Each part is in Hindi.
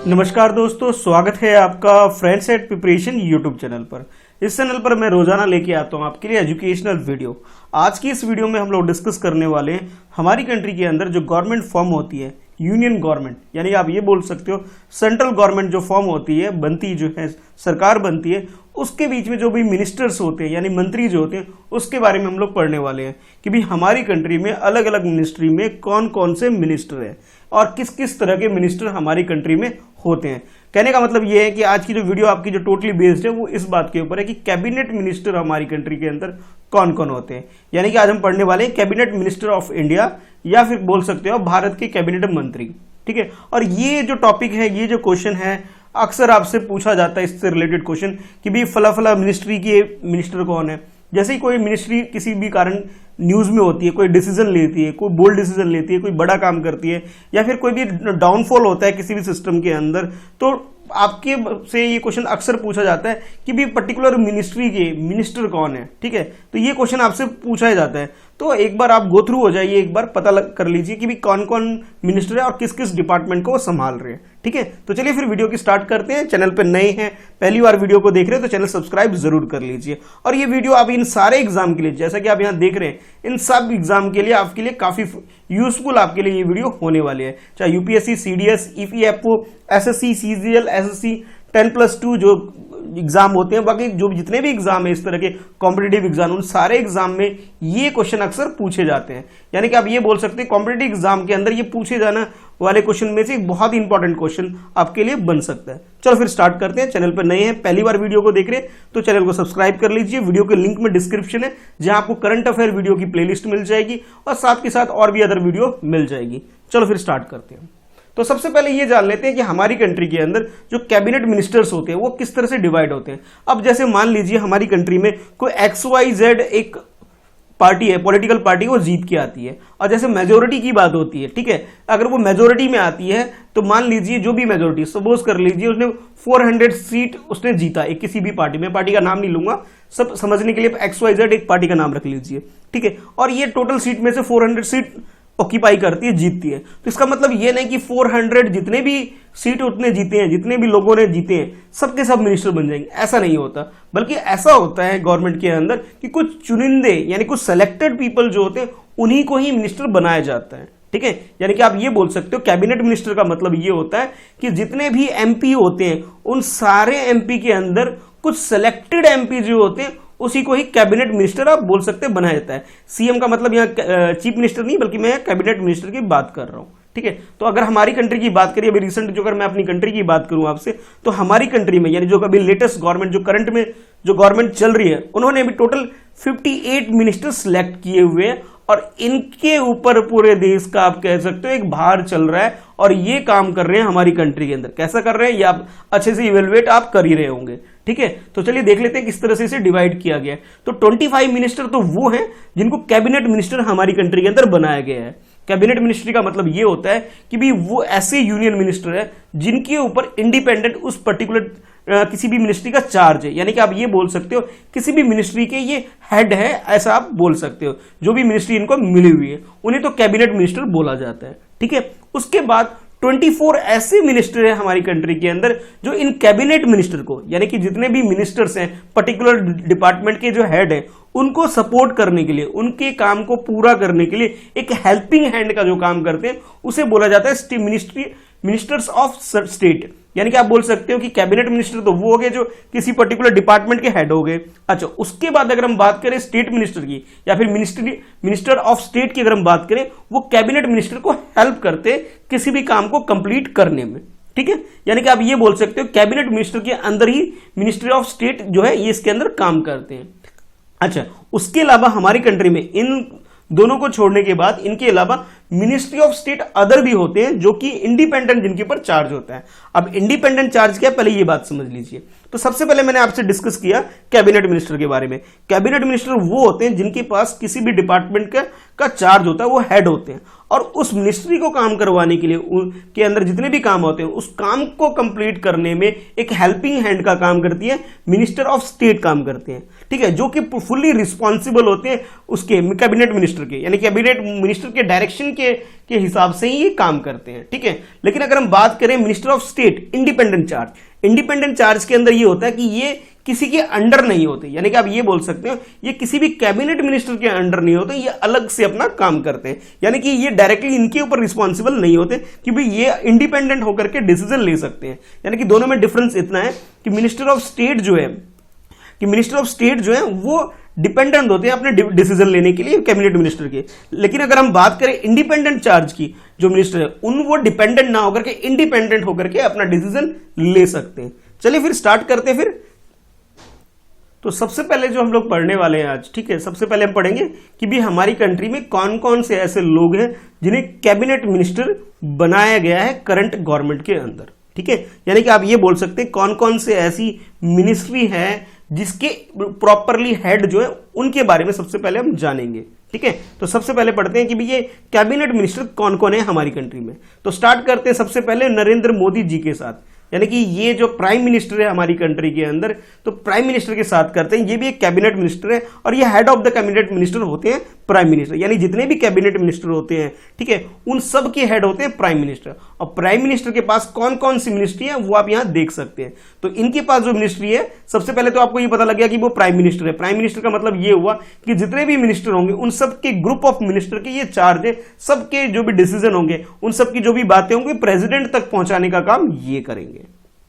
नमस्कार दोस्तों, स्वागत है आपका friends at preparation YouTube channel पर। इस चैनल पर मैं रोजाना लेके आता हूं आपके लिए एजुकेशनल वीडियो। आज की इस वीडियो में हम लोग डिस्कस करने वाले हैं हमारी कंट्री के अंदर जो गवर्नमेंट फॉर्म होती है, यूनियन गवर्नमेंट, यानी आप ये बोल सकते हो सेंट्रल गवर्नमेंट जो फॉर्म होती है, बनती जो है सरकार बनती है, उसके बीच में जो भी मिनिस्टर्स होते हैं यानी मंत्री जो होते हैं, उसके बारे में हम लोग पढ़ने वाले हैं कि भी हमारी कंट्री में अलग अलग मिनिस्ट्री में कौन कौन से मिनिस्टर हैं और किस किस तरह के मिनिस्टर हमारी कंट्री में होते हैं। कहने का मतलब ये है कि आज की जो वीडियो आपकी जो टोटली बेस्ड है वो इस बात के ऊपर है कि कैबिनेट मिनिस्टर हमारी कंट्री के अंदर कौन कौन होते हैं। यानी कि आज हम पढ़ने वाले हैं कैबिनेट मिनिस्टर ऑफ इंडिया, या फिर बोल सकते हो भारत के कैबिनेट मंत्री। ठीक है, और ये जो टॉपिक है, ये जो क्वेश्चन है, अक्सर आपसे पूछा जाता है इससे रिलेटेड क्वेश्चन कि भी फला फला मिनिस्ट्री के मिनिस्टर कौन है। जैसे ही कोई मिनिस्ट्री किसी भी कारण न्यूज में होती है, कोई डिसीजन लेती है, कोई बोल्ड डिसीजन लेती है, कोई बड़ा काम करती है, या फिर कोई भी डाउनफॉल होता है किसी भी सिस्टम के अंदर, तो आपके से ये क्वेश्चन अक्सर पूछा जाता है कि भी पर्टिकुलर मिनिस्ट्री के मिनिस्टर कौन है। ठीक है, तो ये क्वेश्चन आपसे पूछा जाता है। तो एक बार आप गो थ्रू हो जाइए, एक बार पता कर लीजिए कि भी कौन कौन मिनिस्टर है और किस किस डिपार्टमेंट को वो संभाल रहे हैं। ठीक है, तो चलिए फिर वीडियो की स्टार्ट करते हैं। चैनल पे नए हैं, पहली बार वीडियो को देख रहे हैं तो चैनल सब्सक्राइब जरूर कर लीजिए। और ये वीडियो आप इन सारे एग्जाम के लिए, जैसा कि आप यहाँ देख रहे हैं, इन सब एग्जाम के लिए आपके लिए काफी यूजफुल आपके लिए ये वीडियो होने वाली है। चाहे UPSC, CDS, EPFO, SSC, CGL, SSC 10+2 जो एग्जाम होते हैं, बाकी जो जितने भी एग्जाम है इस तरह के कॉम्पिटिटिव एग्जाम, उन सारे एग्जाम में ये क्वेश्चन अक्सर पूछे जाते हैं। यानी कि आप ये बोल सकते हैं कॉम्पिटिटिव एग्जाम के अंदर ये पूछे जाने वाले क्वेश्चन में से एक बहुत ही इंपॉर्टेंट क्वेश्चन आपके लिए बन सकता है। चलो फिर स्टार्ट करते हैं। चैनल पर नए हैं, पहली बार वीडियो को देख रहे हैं तो चैनल को सब्सक्राइब कर लीजिए। वीडियो के लिंक में डिस्क्रिप्शन है, जहां आपको करंट अफेयर वीडियो की प्लेलिस्ट मिल जाएगी और साथ के साथ और भी अदर वीडियो मिल जाएगी। चलो फिर स्टार्ट करते हैं। तो सबसे पहले ये जान लेते हैं कि हमारी कंट्री के अंदर जो कैबिनेट मिनिस्टर्स होते हैं वो किस तरह से डिवाइड होते हैं। अब जैसे मान लीजिए हमारी कंट्री में कोई XYZ एक पार्टी है, पॉलिटिकल पार्टी, वो जीत के आती है, और जैसे मेजोरिटी की बात होती है, ठीक है, अगर वो मेजोरिटी में आती है तो मान लीजिए जो भी मेजोरिटी, सपोज कर लीजिए उसने 400 सीट उसने जीता एक किसी भी पार्टी में, पार्टी का नाम नहीं लूंगा, सब समझने के लिए XYZ एक पार्टी का नाम रख लीजिए। ठीक है, और ये टोटल सीट में से 400 सीट ऑक्यूपाई करती है, जीतती है। तो इसका मतलब ये नहीं कि 400 जितने भी सीट उतने जीते हैं, जितने भी लोगों ने जीते हैं, सबके सब मिनिस्टर बन जाएंगे, ऐसा नहीं होता। बल्कि ऐसा होता है गवर्नमेंट के अंदर कि कुछ चुनिंदे यानी कुछ सेलेक्टेड पीपल जो होते हैं उन्हीं को ही मिनिस्टर बनाया जाता है। ठीक है, यानी कि आप ये बोल सकते हो कैबिनेट मिनिस्टर का मतलब ये होता है कि जितने भी MP होते हैं उन सारे MP के अंदर कुछ सेलेक्टेड MP जो होते हैं उसी को ही कैबिनेट मिनिस्टर आप बोल सकते हैं बनाया जाता है। CM का मतलब यहाँ चीफ मिनिस्टर नहीं, बल्कि मैं कैबिनेट मिनिस्टर की बात कर रहा हूं। ठीक है, तो अगर हमारी कंट्री की बात करिए, अभी रिसेंट जो, अगर मैं अपनी कंट्री की बात करूं आपसे, तो हमारी कंट्री में यानी जो अभी लेटेस्ट गवर्नमेंट जो करंट में जो गवर्नमेंट चल रही है, उन्होंने अभी टोटल 58 मिनिस्टर सिलेक्ट किए हुए हैं, और इनके ऊपर पूरे देश का आप कह सकते हो एक भार चल रहा है, और ये काम कर रहे हैं हमारी कंट्री के अंदर। कैसा कर रहे हैं ये आप अच्छे से इवेलुएट आप कर ही रहे होंगे। ठीक है, तो चलिए देख लेते हैं किस तरह से इसे डिवाइड किया गया है। तो 25 मिनिस्टर तो वो हैं जिनको कैबिनेट मिनिस्टर हमारी कंट्री के अंदर बनाया गया है। कैबिनेट मिनिस्ट्री का मतलब ये होता है कि भी वो ऐसे यूनियन मिनिस्टर है जिनके ऊपर इंडिपेंडेंट उस पर्टिकुलर किसी भी मिनिस्ट्री का चार्ज है। यानी कि आप ये बोल सकते हो किसी भी मिनिस्ट्री के ये हेड है, ऐसा आप बोल सकते हो। जो भी मिनिस्ट्री इनको मिली हुई है उन्हें तो कैबिनेट मिनिस्टर बोला जाता है। ठीक है, उसके बाद 24 ऐसे मिनिस्टर हैं हमारी कंट्री के अंदर जो इन कैबिनेट मिनिस्टर को, यानी कि जितने भी मिनिस्टर्स हैं पर्टिकुलर डिपार्टमेंट के जो हेड है, उनको सपोर्ट करने के लिए, उनके काम को पूरा करने के लिए एक हेल्पिंग हैंड का जो काम करते हैं उसे बोला जाता है मिनिस्टर्स ऑफ स्टेट। यानी कि आप बोल सकते हो कि कैबिनेट मिनिस्टर तो वो हो गए जो किसी पर्टिकुलर डिपार्टमेंट के हेड हो गए। अच्छा, उसके बाद अगर हम बात करें स्टेट मिनिस्टर की या फिर मिनिस्टर ऑफ स्टेट की, अगर हम बात करें, वो कैबिनेट मिनिस्टर को हेल्प करते किसी भी काम को कंप्लीट करने में। ठीक है, यानी कि आप ये बोल सकते हो कैबिनेट मिनिस्टर के अंदर ही मिनिस्ट्री ऑफ स्टेट जो है ये इसके अंदर काम करते हैं। अच्छा, उसके अलावा हमारी कंट्री में इन दोनों को छोड़ने के बाद इनके अलावा मिनिस्ट्री ऑफ स्टेट अदर भी होते हैं जो कि इंडिपेंडेंट, जिनके ऊपर चार्ज होता है। अब इंडिपेंडेंट चार्ज क्या है, पहले ये बात समझ लीजिए। तो सबसे पहले मैंने आपसे डिस्कस किया कैबिनेट मिनिस्टर के बारे में। कैबिनेट मिनिस्टर वो होते हैं जिनके पास किसी भी डिपार्टमेंट का चार्ज होता है, वो हेड होते हैं, और उस मिनिस्ट्री को काम करवाने के लिए के अंदर जितने भी काम होते हैं उस काम को कंप्लीट करने में एक हेल्पिंग हैंड का काम करती है मिनिस्टर ऑफ स्टेट काम करते हैं, ठीक है, जो कि फुल्ली रिस्पॉन्सिबल होते हैं उसके कैबिनेट मिनिस्टर के, यानी कैबिनेट मिनिस्टर के डायरेक्शन के हिसाब से ही ये काम करते हैं, ठीक है। लेकिन अगर हम बात करें minister of state independent charge के अंदर ये होता है कि ये किसी के अंडर नहीं होते, यानी कि आप ये बोल सकते हो ये किसी भी कैबिनेट मिनिस्टर के अंडर नहीं होते, ये अलग से अपना काम करते हैं, यानी कि ये डायरेक्टली इनके ऊपर रिस्पॉन्सिबल नहीं होते कि भाई ये इंडिपेंडेंट होकर के डिसीजन ले सकते हैं। यानी कि दोनों में डिफरेंस इतना है कि मिनिस्टर ऑफ स्टेट जो है वो डिपेंडेंट होते हैं अपने डिसीजन लेने के लिए कैबिनेट मिनिस्टर के। लेकिन अगर हम बात करें इंडिपेंडेंट चार्ज की, जो मिनिस्टर है वो डिपेंडेंट ना होकर के इंडिपेंडेंट होकर के अपना डिसीजन ले सकते हैं। चलिए फिर स्टार्ट करते हैं फिर। तो सबसे पहले जो हम लोग पढ़ने वाले हैं आज, ठीक है, सबसे पहले हम पढ़ेंगे कि भी हमारी कंट्री में कौन कौन से ऐसे लोग हैं जिन्हें कैबिनेट मिनिस्टर बनाया गया है करंट गवर्नमेंट के अंदर, ठीक है। यानी कि आप ये बोल सकते हैं कौन कौन से ऐसी मिनिस्ट्री है जिसके प्रॉपरली हेड जो है उनके बारे में सबसे पहले हम जानेंगे, ठीक है। तो सबसे पहले पढ़ते हैं कि भी ये कैबिनेट मिनिस्टर कौन कौन है हमारी कंट्री में। तो स्टार्ट करते हैं सबसे पहले नरेंद्र मोदी जी के साथ, यानी कि ये जो प्राइम मिनिस्टर है हमारी कंट्री के अंदर, तो प्राइम मिनिस्टर के साथ करते हैं। ये भी एक कैबिनेट मिनिस्टर है और ये head of the cabinet minister होते हैं प्राइम मिनिस्टर, यानी जितने भी कैबिनेट मिनिस्टर होते हैं, ठीक है, उन सब के हेड होते हैं प्राइम मिनिस्टर। और प्राइम मिनिस्टर के पास कौन कौन सी मिनिस्ट्री है वो आप यहां देख सकते हैं। तो इनके पास जो मिनिस्ट्री है, सबसे पहले तो आपको ये पता लग गया कि वो प्राइम मिनिस्टर है। प्राइम मिनिस्टर का मतलब ये हुआ कि जितने भी मिनिस्टर होंगे उन सबके ग्रुप ऑफ मिनिस्टर के ये चार्ज है, सबके जो भी डिसीजन होंगे उन सबकी जो भी बातें होंगी प्रेसिडेंट तक पहुंचाने का काम ये करेंगे,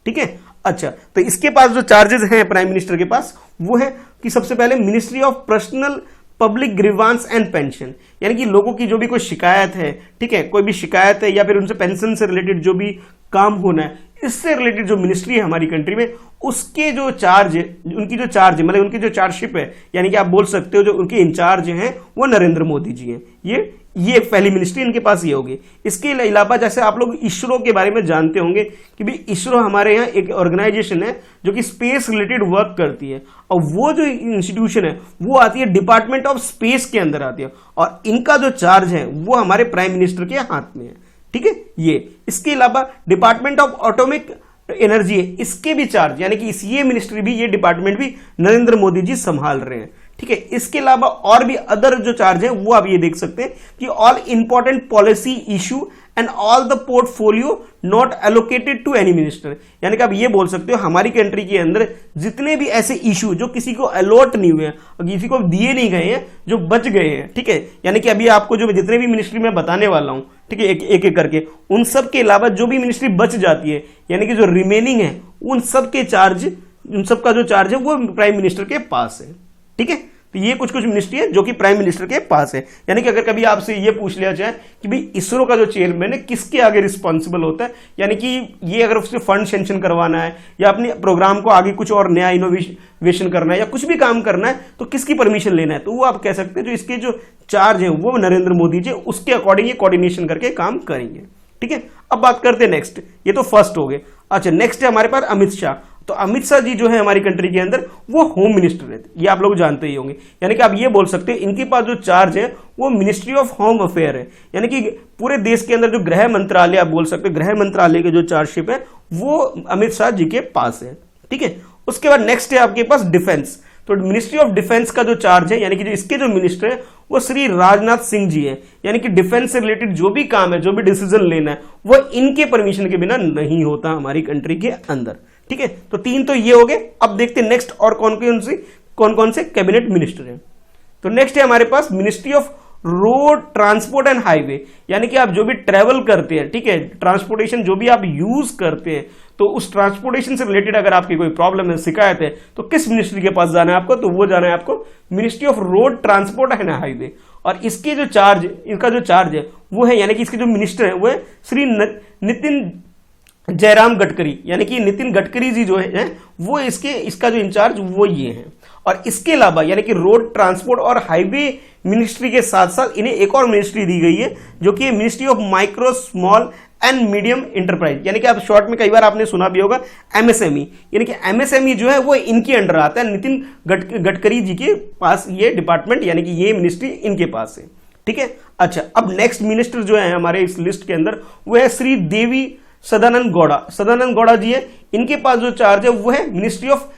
ठीक है। अच्छा, तो इसके पास जो चार्जेस हैं प्राइम मिनिस्टर के पास वो है कि सबसे पहले ministry of personnel public grievance and pension, यानी कि लोगों की जो भी कोई शिकायत है, ठीक है, कोई भी शिकायत है या फिर उनसे पेंशन से रिलेटेड जो भी काम होना है, इससे रिलेटेड जो मिनिस्ट्री है हमारी कंट्री में, उसके जो चार्ज है, उनकी जो चार्ज है, मतलब उनकी जो चार्जशिप है, यानी कि आप बोल सकते हो जो उनके इंचार्ज हैं वो नरेंद्र मोदी जी हैं। ये पहली मिनिस्ट्री इनके पास ये होगी। इसके अलावा जैसे आप लोग इसरो के बारे में जानते होंगे कि भी इसरो हमारे यहाँ एक ऑर्गेनाइजेशन है जो कि स्पेस रिलेटेड वर्क करती है, और वो जो इंस्टीट्यूशन है वो आती है डिपार्टमेंट ऑफ स्पेस के अंदर आती है, और इनका जो चार्ज है वो हमारे प्राइम मिनिस्टर के हाथ में है, ठीक है। ये इसके अलावा डिपार्टमेंट ऑफ एटॉमिक एनर्जी है, इसके भी चार्ज, यानी कि ये मिनिस्ट्री भी, ये डिपार्टमेंट भी नरेंद्र मोदी जी संभाल रहे हैं, ठीक है। इसके अलावा और भी अदर जो चार्ज है वो आप ये देख सकते हैं कि all important policy issue and all the portfolio not allocated to any minister, यानी कि आप ये बोल सकते हो हमारी कंट्री के अंदर जितने भी ऐसे इशू जो किसी को अलॉट नहीं हुए हैं और किसी को दिए नहीं गए हैं, जो बच गए हैं, ठीक है, यानी कि अभी आपको जो जितने भी मिनिस्ट्री में बताने वाला हूं, ठीक है, एक एक करके, उन सब के अलावा जो भी मिनिस्ट्री बच जाती है, यानी कि जो रिमेनिंग है, उन सब के चार्ज, उन सब का जो चार्ज है वो प्राइम मिनिस्टर के पास है, ठीक है। तो ये कुछ मिनिस्ट्री है जो कि प्राइम मिनिस्टर के पास है। यानी कि अगर कभी आपसे ये पूछ लिया जाए कि भाई इसरो का जो चेयरमैन है किसके आगे रिस्पॉन्सिबल होता है, यानी कि ये अगर उससे फंड सेंक्शन करवाना है या अपने प्रोग्राम को आगे कुछ और नया इनोवेशन करना है या कुछ भी काम करना है, तो किसकी परमिशन लेना है, तो वो आप कह सकते हैं जो इसके जो चार्ज है वो नरेंद्र मोदी जी उसके अकॉर्डिंग ये कोऑर्डिनेशन करके काम करेंगे, ठीक है। अब बात करते हैं नेक्स्ट, ये तो फर्स्ट हो गए। अच्छा, नेक्स्ट है हमारे पास अमित शाह। तो अमित शाह जी जो है हमारी कंट्री के अंदर वो होम मिनिस्टर है, ये आप लोग जानते ही होंगे। यानी कि आप ये बोल सकते हैं इनके पास जो चार्ज है वो मिनिस्ट्री ऑफ होम अफेयर है, यानी कि पूरे देश के अंदर जो गृह मंत्रालय, आप बोल सकते हैं गृह मंत्रालय के जो चार्जशिप है वो अमित शाह जी के पास है, ठीक है। उसके बाद नेक्स्ट है आपके पास डिफेंस। तो मिनिस्ट्री ऑफ डिफेंस का जो चार्ज है, यानी कि जो इसके जो मिनिस्टर है वो श्री राजनाथ सिंह जी है, यानी कि डिफेंस से रिलेटेड जो भी काम है, जो भी डिसीजन लेना है, वो इनके परमिशन के बिना नहीं होता हमारी कंट्री के अंदर, ठीक है। तो तीन तो ये हो गए। अब देखते हैं नेक्स्ट और कौन कौन से कैबिनेट मिनिस्टर हैं। तो नेक्स्ट है हमारे पास ministry of road transport and highway, यानी कि आप जो भी ट्रेवल करते हैं, ठीक है, ट्रांसपोर्टेशन जो भी आप यूज करते हैं, तो उस ट्रांसपोर्टेशन से रिलेटेड अगर आपकी कोई प्रॉब्लम है, शिकायत है, तो किस मिनिस्ट्री के पास जाना है आपको, तो वो जाना है आपको ministry of road transport and highway. और इसके जो चार्ज, इनका जो चार्ज है वो है, यानी कि इसके जो मिनिस्टर है वो है श्री नितिन जयराम गडकरी, यानी कि नितिन गडकरी जी जो है वो इसका जो इंचार्ज वो ये है। और इसके अलावा यानी कि रोड ट्रांसपोर्ट और हाईवे मिनिस्ट्री के साथ साथ इन्हें एक और मिनिस्ट्री दी गई है जो कि ministry of micro small and medium enterprise, यानी कि आप शॉर्ट में कई बार आपने सुना भी होगा एमएसएमई, यानी कि एमएसएमई जो है वो इनके अंडर आता है। नितिन गडकरी जी के पास ये डिपार्टमेंट यानी कि ये मिनिस्ट्री इनके पास है, ठीक है। अच्छा, अब नेक्स्ट मिनिस्टर जो है हमारे इस लिस्ट के अंदर वो है श्री देवी सदानंद गौड़ा जी है। इनके पास जो चार्ज है वो है ministry of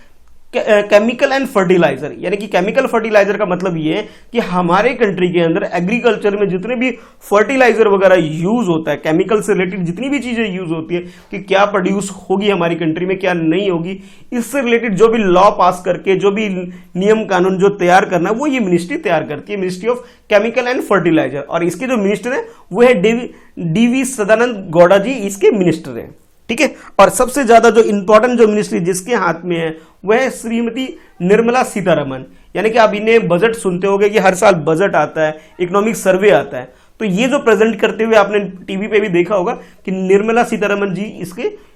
chemical and fertiliser, यानी कि केमिकल फर्टिलाइजर का मतलब ये है कि हमारे कंट्री के अंदर एग्रीकल्चर में जितने भी फर्टिलाइजर वगैरह यूज होता है, केमिकल से रिलेटेड जितनी भी चीजें यूज होती है कि क्या प्रोड्यूस होगी हमारी कंट्री में, क्या नहीं होगी, इससे रिलेटेड जो भी लॉ पास करके जो भी नियम कानून जो तैयार करना है वो ये मिनिस्ट्री तैयार करती है, ministry of chemical and fertiliser. और इसके जो मिनिस्टर है वो है डीवी सदानंद गौड़ा जी, इसके मिनिस्टर है, ठीक है। और सबसे ज्यादा जो इंपॉर्टेंट जो मिनिस्ट्री जिसके हाथ में है वह है श्रीमती निर्मला सीतारमण, यानी कि आप इन्हें बजट सुनते होंगे कि हर साल बजट आता है, इकोनॉमिक सर्वे आता है, तो ये जो प्रेजेंट करते हुए आपने टीवी पे भी देखा होगा कि निर्मला सीतारमण जी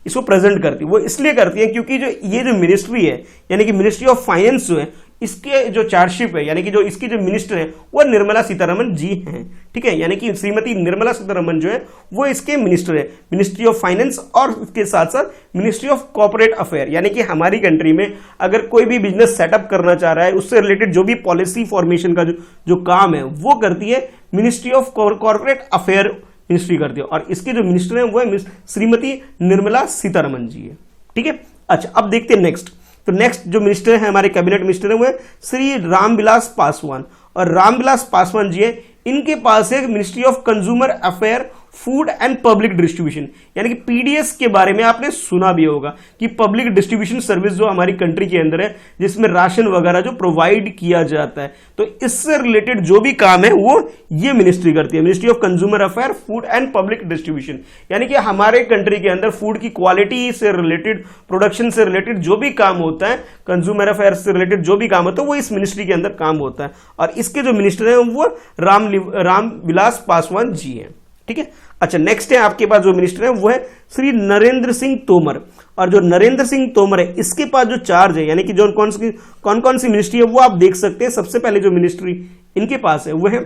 इसको प्रेजेंट करती है। वो इसलिए करती है क्योंकि ये जो मिनिस्ट्री है यानी कि मिनिस्ट्री ऑफ फाइनेंस जो है इसके जो चार्जशिप है यानी कि जो इसकी जो मिनिस्टर है वो निर्मला सीतारमण जी हैं, ठीक है। यानी कि श्रीमती निर्मला सीतारमण जो है वो इसके मिनिस्टर है, मिनिस्ट्री ऑफ फाइनेंस, और इसके साथ साथ मिनिस्ट्री ऑफ कॉर्पोरेट अफेयर, यानी कि हमारी कंट्री में अगर कोई भी बिजनेस सेटअप करना चाह रहा है उससे रिलेटेड जो भी पॉलिसी फॉर्मेशन का जो काम है वो करती है ministry of corporate affair ministry करती है। और इसके जो मिनिस्टर है वो है श्रीमती निर्मला सीतारमण जी है, ठीक है। अच्छा, अब देखते हैं नेक्स्ट। तो नेक्स्ट जो मिनिस्टर है हमारे कैबिनेट मिनिस्टर है वो है श्री रामविलास पासवान, और रामविलास पासवान जी है इनके पास है ministry of consumer affair, food and public distribution, यानी कि पीडीएस के बारे में आपने सुना भी होगा कि पब्लिक डिस्ट्रीब्यूशन सर्विस जो हमारी कंट्री के अंदर है जिसमें राशन वगैरह जो प्रोवाइड किया जाता है, तो इससे रिलेटेड जो भी काम है वो ये मिनिस्ट्री करती है, ministry of consumer affair, food and public distribution. यानी कि हमारे कंट्री के अंदर फूड की क्वालिटी से रिलेटेड, प्रोडक्शन से रिलेटेड जो भी काम होता है, कंज्यूमर अफेयर से रिलेटेड जो भी काम होता है वो इस मिनिस्ट्री के अंदर काम होता है। और इसके जो मिनिस्टर है वो रामविलास पासवान जी हैं, ठीक है। अच्छा, नेक्स्ट है आपके पास जो मिनिस्टर है वो है श्री नरेंद्र सिंह तोमर, और जो नरेंद्र सिंह तोमर है इसके पास जो चार्ज है यानी कि जो कौन सी मिनिस्ट्री है वो आप देख सकते हैं। सबसे पहले जो मिनिस्ट्री इनके पास है वो है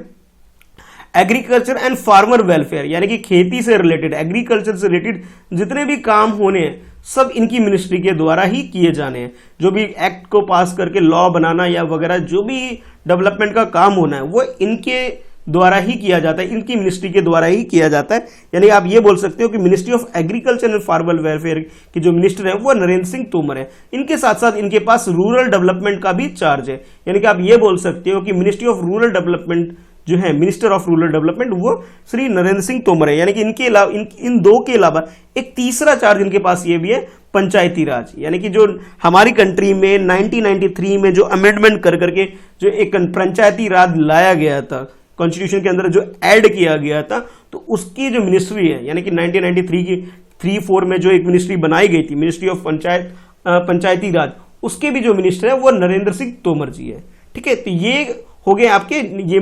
एग्रीकल्चर एंड फार्मर वेलफेयर, यानी कि खेती से रिलेटेड, एग्रीकल्चर से रिलेटेड जितने भी काम होने हैं सब इनकी मिनिस्ट्री के द्वारा ही किए जाने हैं। जो भी एक्ट को पास करके लॉ बनाना या वगैरह जो भी डेवलपमेंट का काम होना है वो इनके द्वारा ही किया जाता है, इनकी मिनिस्ट्री के द्वारा ही किया जाता है। यानी आप ये बोल सकते हो कि ministry of agriculture and farmer welfare के जो मिनिस्टर है वो नरेंद्र सिंह तोमर है। इनके साथ साथ इनके पास रूरल डेवलपमेंट का भी चार्ज है, यानी कि आप ये बोल सकते हो कि मिनिस्ट्री ऑफ रूरल डेवलपमेंट जो है, मिनिस्टर ऑफ रूरल डेवलपमेंट, वो श्री नरेंद्र सिंह तोमर है। यानी कि इनके अलावा इन दो के अलावा एक तीसरा चार्ज इनके पास ये भी है पंचायती राज, यानी कि जो हमारी कंट्री में 1993 में जो अमेंडमेंट कर करके जो एक पंचायती राज लाया गया था कॉन्स्टिट्यूशन के अंदर, जो ऐड किया गया था, तो उसकी जो मिनिस्ट्री है यानी कि 1993 की 3-4 में जो एक मिनिस्ट्री बनाई गई थी, मिनिस्ट्री ऑफ पंचायती राज, उसके भी जो मिनिस्टर है वो नरेंद्र सिंह तोमर जी है, ठीक है। तो ये हो गए आपके ये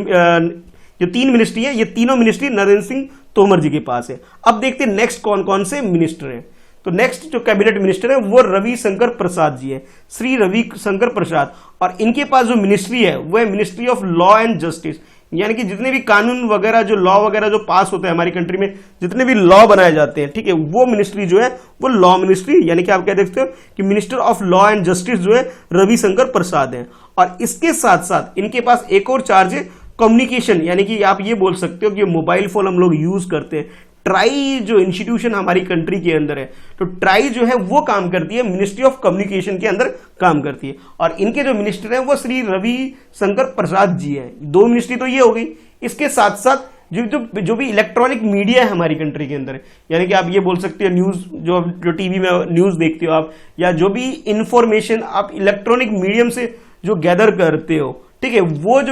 जो 3 मिनिस्ट्री है, ये तीनों मिनिस्ट्री नरेंद्र सिंह तोमर जी के पास है। अब देखते हैं नेक्स्ट कौन कौन से मिनिस्टर हैं। तो नेक्स्ट जो कैबिनेट मिनिस्टर है वो रविशंकर प्रसाद जी है, श्री रविशंकर प्रसाद, और इनके पास जो मिनिस्ट्री है वो है ministry of law and justice, यानी कि जितने भी कानून वगैरह जो लॉ वगैरह जो पास होते हैं हमारी कंट्री में, जितने भी लॉ बनाए जाते हैं, ठीक है, वो मिनिस्ट्री जो है वो लॉ मिनिस्ट्री, यानी कि आप क्या देखते हो कि minister of law and justice जो है रविशंकर प्रसाद है। और इसके साथ साथ इनके पास एक और चार्ज है कम्युनिकेशन, यानी कि आप ये बोल सकते हो कि मोबाइल फोन हम लोग यूज करते हैं, ट्राई जो इंस्टीट्यूशन हमारी कंट्री के अंदर है, तो ट्राई जो है वो काम करती है मिनिस्ट्री ऑफ कम्युनिकेशन के अंदर काम करती है। और इनके जो मिनिस्टर हैं वो श्री रविशंकर प्रसाद जी हैं। 2 मिनिस्ट्री तो ये हो गई। इसके साथ साथ जो भी इलेक्ट्रॉनिक मीडिया है हमारी कंट्री के अंदर, यानी कि आप ये बोल सकते हो न्यूज जो टीवी में न्यूज देखते हो आप, या जो भी इंफॉर्मेशन आप इलेक्ट्रॉनिक मीडियम से जो गैदर करते हो, ठीक है, वो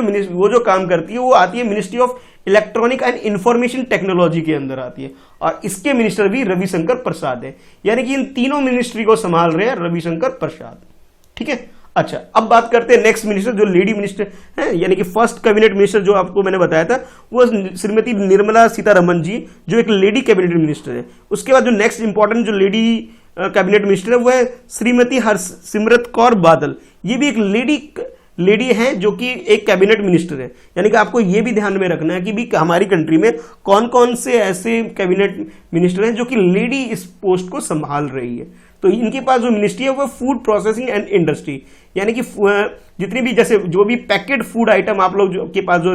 जो काम करती है वो आती है ministry of electronic and information technology के अंदर आती है, और इसके मिनिस्टर भी रविशंकर प्रसाद है। यानी कि इन तीनों मिनिस्ट्री को संभाल रहे हैं रविशंकर प्रसाद, ठीक है। अच्छा, अब बात करते हैं नेक्स्ट मिनिस्टर जो लेडी मिनिस्टर है, यानी कि फर्स्ट कैबिनेट मिनिस्टर जो आपको मैंने बताया था वो श्रीमती निर्मला सीतारमण जी, जो एक लेडी कैबिनेट मिनिस्टर है। उसके बाद जो नेक्स्ट इंपॉर्टेंट जो लेडी कैबिनेट मिनिस्टर है वो है श्रीमती हरसिमरत कौर बादल, ये भी एक लेडी लेडी हैं जो कि एक कैबिनेट मिनिस्टर है। यानी कि आपको ये भी ध्यान में रखना है कि भी हमारी कंट्री में कौन कौन से ऐसे कैबिनेट मिनिस्टर हैं जो कि लेडी इस पोस्ट को संभाल रही है। तो इनके पास जो मिनिस्ट्री है वो फूड प्रोसेसिंग एंड इंडस्ट्री, यानी कि जितनी भी जैसे जो भी पैकेट फूड आइटम आप लोग के पास जो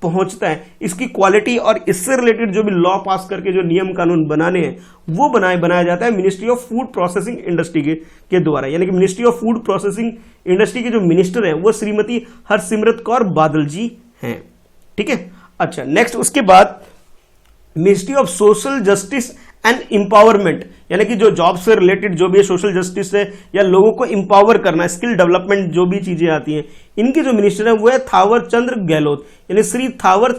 पहुंचता है, इसकी क्वालिटी और इससे रिलेटेड जो भी लॉ पास करके जो नियम कानून बनाने हैं वो बनाया जाता है ministry of food processing industry के द्वारा। यानी कि ministry of food processing industry के जो मिनिस्टर हैं वो श्रीमती हरसिमरत कौर बादल जी हैं। ठीक है, अच्छा नेक्स्ट उसके बाद ministry of social justice and empowerment, यानी कि जो जॉब से रिलेटेड जो भी सोशल जस्टिस है या लोगों को एम्पावर करना, स्किल डेवलपमेंट जो भी चीजें आती हैं, इनके जो मिनिस्टर हैं वो है थावर चंद्र गहलोत, यानी श्री थावर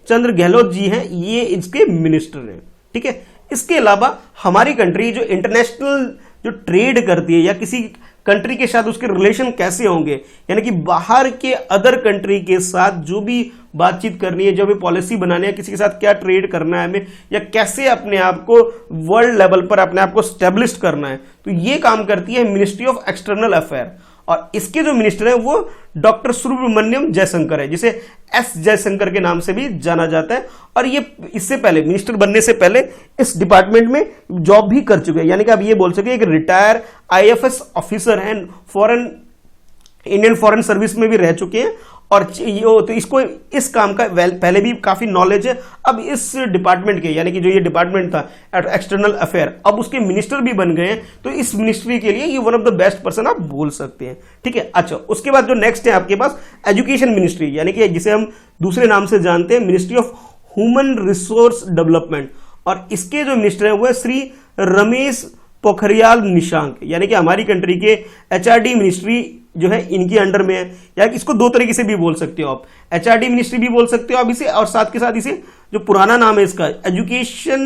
चंद्र गहलोत जी हैं, ये इसके मिनिस्टर हैं। ठीक है, इसके अलावा हमारी कंट्री जो इंटरनेशनल जो ट्रेड करती है या किसी कंट्री के साथ उसके रिलेशन कैसे होंगे, यानी कि बाहर के अदर कंट्री के साथ जो भी बातचीत करनी है, जो भी पॉलिसी बनानी है, किसी के साथ क्या ट्रेड करना है हमें, या कैसे अपने आप को वर्ल्ड लेवल पर अपने आप को स्टेब्लिश करना है, तो ये काम करती है मिनिस्ट्री ऑफ एक्सटर्नल अफेयर। और इसके जो मिनिस्टर हैं वो डॉक्टर सुब्रमण्यम जयशंकर है, जिसे एस जयशंकर के नाम से भी जाना जाता है। और ये इससे पहले मिनिस्टर बनने से पहले इस डिपार्टमेंट में जॉब भी कर चुके हैं, यानी कि आप ये बोल सके एक रिटायर आईएफएस ऑफिसर हैं, इंडियन फॉरेन सर्विस में भी रह चुके हैं। और तो इसको इस काम का पहले भी काफी नॉलेज है। अब इस डिपार्टमेंट के, यानी कि जो ये डिपार्टमेंट था एक्सटर्नल अफेयर, अब उसके मिनिस्टर भी बन गए हैं, तो इस मिनिस्ट्री के लिए ये one of the best person आप बोल सकते हैं। ठीक है, अच्छा उसके बाद जो नेक्स्ट है आपके पास एजुकेशन मिनिस्ट्री, यानी कि जिसे हम दूसरे नाम से जानते हैं ministry of human resource development. और इसके जो मिनिस्टर हैं वो है श्री रमेश पोखरियाल निशंक, यानी कि हमारी कंट्री के एचआरडी मिनिस्ट्री जो है इनके अंडर में है। या इसको दो तरीके से भी बोल सकते हो आप, एचआरडी मिनिस्ट्री भी बोल सकते हो आप इसे, और साथ के साथ इसे जो पुराना नाम है इसका एजुकेशन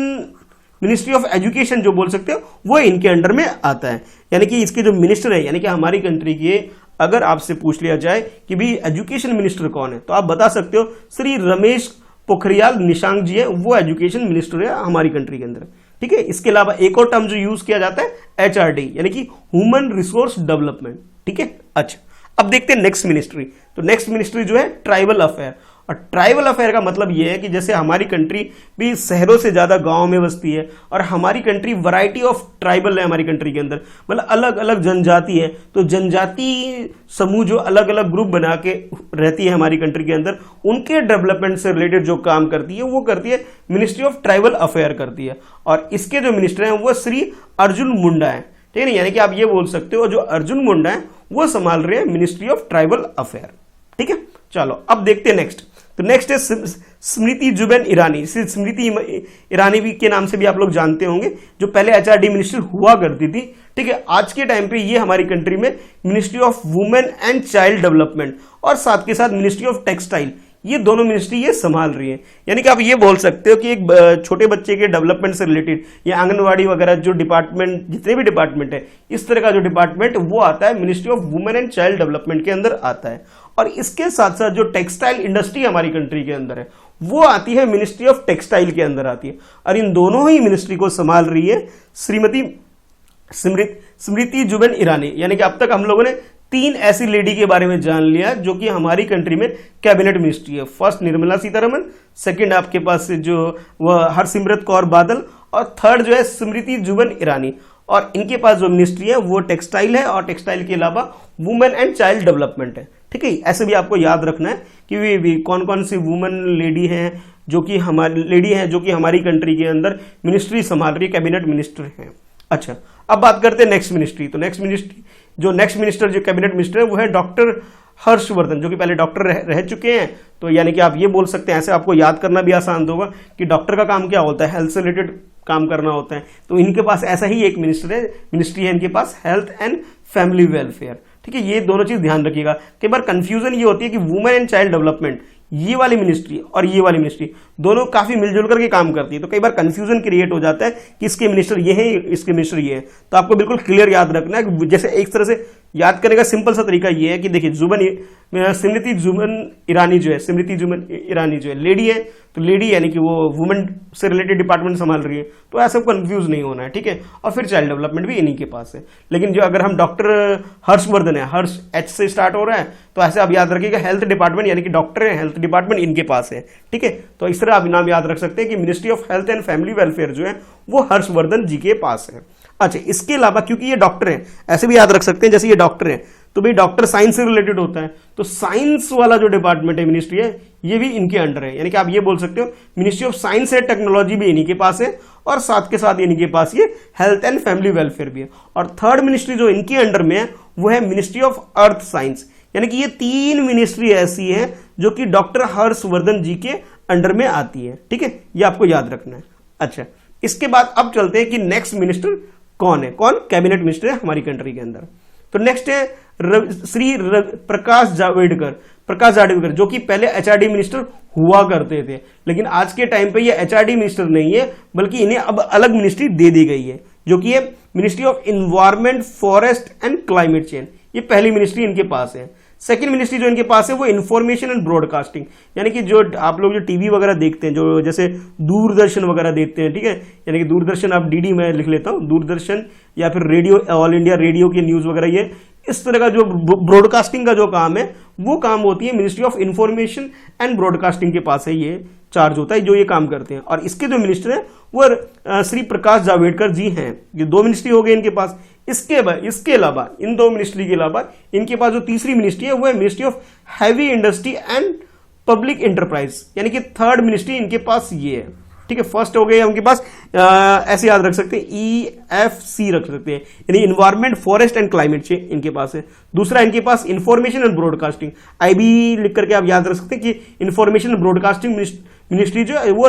मिनिस्ट्री ऑफ एजुकेशन जो बोल सकते हो वो इनके अंडर में आता है। यानी कि इसके जो मिनिस्टर है, यानी कि हमारी कंट्री के अगर आपसे पूछ लिया जाए कि भी एजुकेशन मिनिस्टर कौन है, तो आप बता सकते हो श्री रमेश पोखरियाल निशंक जी है, वो एजुकेशन मिनिस्टर है हमारी कंट्री के अंदर। ठीक है, इसके अलावा एक और टर्म जो यूज किया जाता है एचआरडी, यानी कि ह्यूमन रिसोर्स डेवलपमेंट। ठीक है, अच्छा अब देखते हैं नेक्स्ट मिनिस्ट्री। तो नेक्स्ट मिनिस्ट्री जो है ट्राइबल अफेयर। और ट्राइबल अफेयर का मतलब यह है कि जैसे हमारी कंट्री भी शहरों से ज्यादा गांव में बसती है, और हमारी कंट्री वैरायटी ऑफ ट्राइबल है हमारी कंट्री के अंदर, मतलब अलग अलग जनजाति है, तो जनजाति समूह जो अलग अलग ग्रुप बना के रहती है हमारी कंट्री के अंदर, उनके डेवलपमेंट से रिलेटेड जो काम करती है वो करती है मिनिस्ट्री ऑफ ट्राइबल अफेयर करती है। और इसके जो मिनिस्टर हैं वो श्री अर्जुन मुंडा है। ठीक है ना, यानी कि आप ये बोल सकते हो जो अर्जुन मुंडा है वो संभाल रहे हैं मिनिस्ट्री ऑफ ट्राइबल अफेयर। ठीक है, चलो अब देखते हैं नेक्स्ट। तो नेक्स्ट है स्मृति जुबिन ईरानी। स्मृति ईरानी भी के नाम से भी आप लोग जानते होंगे, जो पहले एचआरडी मिनिस्टर हुआ करती थी। ठीक है, आज के टाइम पे ये हमारी कंट्री में ministry of women and child development और साथ के साथ मिनिस्ट्री ऑफ टेक्सटाइल, ये दोनों मिनिस्ट्री ये संभाल रही है। यानी कि आप ये बोल सकते हो कि एक छोटे बच्चे के डेवलपमेंट से रिलेटेड या आंगनवाड़ी वगैरह जो डिपार्टमेंट, जितने भी डिपार्टमेंट है, इस तरह का जो डिपार्टमेंट वो आता है ministry of women and child development के अंदर आता है। और इसके साथ साथ जो टेक्सटाइल इंडस्ट्री हमारी कंट्री के अंदर है वो आती है मिनिस्ट्री ऑफ टेक्सटाइल के अंदर आती है। और इन दोनों ही मिनिस्ट्री को संभाल रही है श्रीमती स्मृति जुबिन ईरानी। यानी कि अब तक हम लोगों ने तीन ऐसी लेडी के बारे में जान लिया जो कि हमारी कंट्री में कैबिनेट मिनिस्ट्री है। फर्स्ट निर्मला सीतारमण, सेकंड आपके पास जो वह हरसिमरत कौर बादल, और थर्ड जो है स्मृति जुबिन ईरानी। और इनके पास जो मिनिस्ट्री है वो टेक्सटाइल है, और टेक्सटाइल के अलावा वुमेन एंड चाइल्ड डेवलपमेंट है। ठीक है, ऐसे भी आपको याद रखना है कि वे कौन कौन सी वुमेन लेडी हैं जो कि हमारी कंट्री के अंदर मिनिस्ट्री संभाल रही है, कैबिनेट मिनिस्टर हैं। अच्छा, अब बात करते हैं नेक्स्ट मिनिस्ट्री। तो नेक्स्ट मिनिस्टर जो कैबिनेट मिनिस्टर है वो है डॉक्टर हर्षवर्धन, जो कि पहले डॉक्टर रह चुके हैं। तो यानी कि आप ये बोल सकते हैं, ऐसे आपको याद करना भी आसान होगा कि डॉक्टर का काम क्या होता है, हेल्थ से रिलेटेड काम करना होता है। तो इनके पास ऐसा ही एक मिनिस्ट्री है इनके पास, हेल्थ एंड फैमिली वेलफेयर। ठीक है, ये दोनों चीज ध्यान रखिएगा। कई बार कंफ्यूजन ये होती है कि वुमेन एंड चाइल्ड डेवलपमेंट, ये वाली मिनिस्ट्री और ये वाली मिनिस्ट्री दोनों काफी मिलजुल करके काम करती है, तो कई बार कंफ्यूजन क्रिएट हो जाता है कि इसके मिनिस्टर ये हैं, इसके मिनिस्टर ये हैं। तो आपको बिल्कुल क्लियर याद रखना है कि जैसे एक तरह से याद करने का सिंपल सा तरीका ये है कि देखिए स्मृति जुबन ईरानी जो है लेडी है, तो लेडी यानी कि वो वुमेन से रिलेटेड डिपार्टमेंट संभाल रही है, तो ऐसा कंफ्यूज नहीं होना है, ठीक है। और फिर चाइल्ड डेवलपमेंट भी इन्हीं के पास है। लेकिन जो अगर हम डॉक्टर हर्षवर्धन है, हर्ष एच से स्टार्ट हो रहा है, तो ऐसे आप याद रखिएगा हेल्थ डिपार्टमेंट यानी कि डॉक्टर है, हेल्थ डिपार्टमेंट इनके पास है, ठीक है। तो इस तरह आप नाम याद रख सकते हैं कि ministry of health and family welfare जो है वो हर्षवर्धन जी के पास है। अच्छा, इसके अलावा क्योंकि ये डॉक्टर हैं, ऐसे भी याद रख सकते हैं जैसे ये डॉक्टर हैं, तो भाई डॉक्टर साइंस से रिलेटेड होता है, तो साइंस वाला जो डिपार्टमेंट है, मिनिस्ट्री है, ये भी इनके अंडर है। यानी कि आप ये बोल सकते हो ministry of science and technology भी इन्हीं के पास है, और साथ के साथ इन्हीं के पास ये हेल्थ एंड फैमिली वेलफेयर भी है। और थर्ड मिनिस्ट्री जो इनके अंडर में है वो है मिनिस्ट्री ऑफ अर्थ साइंस। यानी कि ये 3 मिनिस्ट्री ऐसी है जो कि डॉक्टर हर्षवर्धन जी के अंडर में आती है, ठीक है, ये आपको याद रखना है। अच्छा, इसके बाद अब चलते हैं कि नेक्स्ट मिनिस्टर कौन है, कौन कैबिनेट मिनिस्टर है हमारी कंट्री के अंदर। तो नेक्स्ट है प्रकाश जावड़ेकर जो कि पहले एचआरडी मिनिस्टर हुआ करते थे, लेकिन आज के टाइम पे ये एचआरडी मिनिस्टर नहीं है, बल्कि इन्हें अब अलग मिनिस्ट्री दे दी गई है, जो कि है ministry of environment, forest and climate change. ये पहली मिनिस्ट्री इनके पास है। सेकंड मिनिस्ट्री जो इनके पास है वो इन्फॉर्मेशन एंड ब्रॉडकास्टिंग, यानी कि जो आप लोग जो टीवी वगैरह देखते हैं, जो जैसे दूरदर्शन वगैरह देखते हैं, ठीक है, यानी कि दूरदर्शन, आप डीडी में लिख लेता हूं, दूरदर्शन या फिर रेडियो, ऑल इंडिया रेडियो की न्यूज वगैरह, ये इस तरह का जो ब्रॉडकास्टिंग का जो काम है वो काम होती है ministry of information and broadcasting के पास है, ये चार्ज होता है जो ये काम करते हैं। और इसके जो मिनिस्टर हैं वो श्री प्रकाश जावड़ेकर जी हैं। ये 2 मिनिस्ट्री हो गए इनके पास। इसके अलावा इन 2 मिनिस्ट्री के अलावा इनके पास जो तीसरी मिनिस्ट्री है वो है ministry of heavy industry and public enterprise, यानी कि थर्ड मिनिस्ट्री इनके पास ये है, ठीक है। फर्स्ट हो गए उनके पास, ऐसे याद रख सकते हैं, EFC रख सकते हैं, यानी environment, forest and climate change इनके पास है। दूसरा इनके पास इंफॉर्मेशन एंड ब्रॉडकास्टिंग, IB लिख करके आप याद रख सकते हैं कि इंफॉर्मेशन एंड ब्रॉडकास्टिंग मिनिस्ट्री जो है वो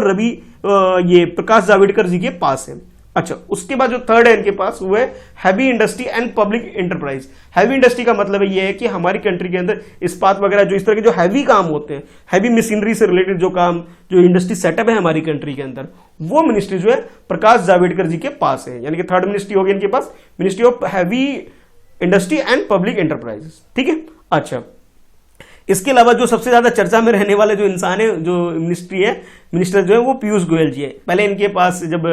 ये प्रकाश जावड़ेकर जी के पास है। अच्छा, उसके बाद जो थर्ड है इनके पास वो है heavy industry and public enterprise. Heavy industry का मतलब ये है कि हमारी कंट्री के अंदर इस्पात वगैरह जो इस तरह के जो हैवी काम होते हैं, हैवी मशीनरी से रिलेटेड जो काम, जो इंडस्ट्री सेटअप है हमारी कंट्री के अंदर, वो मिनिस्ट्री जो है प्रकाश जावड़ेकर जी के पास है। यानी कि थर्ड मिनिस्ट्री होगी इनके पास ministry of heavy industry and public enterprise, ठीक है। अच्छा, इसके अलावा जो सबसे ज्यादा चर्चा में रहने वाले जो इंसान है, जो मिनिस्टर जो है वो पीयूष गोयल जी है। पहले इनके पास जब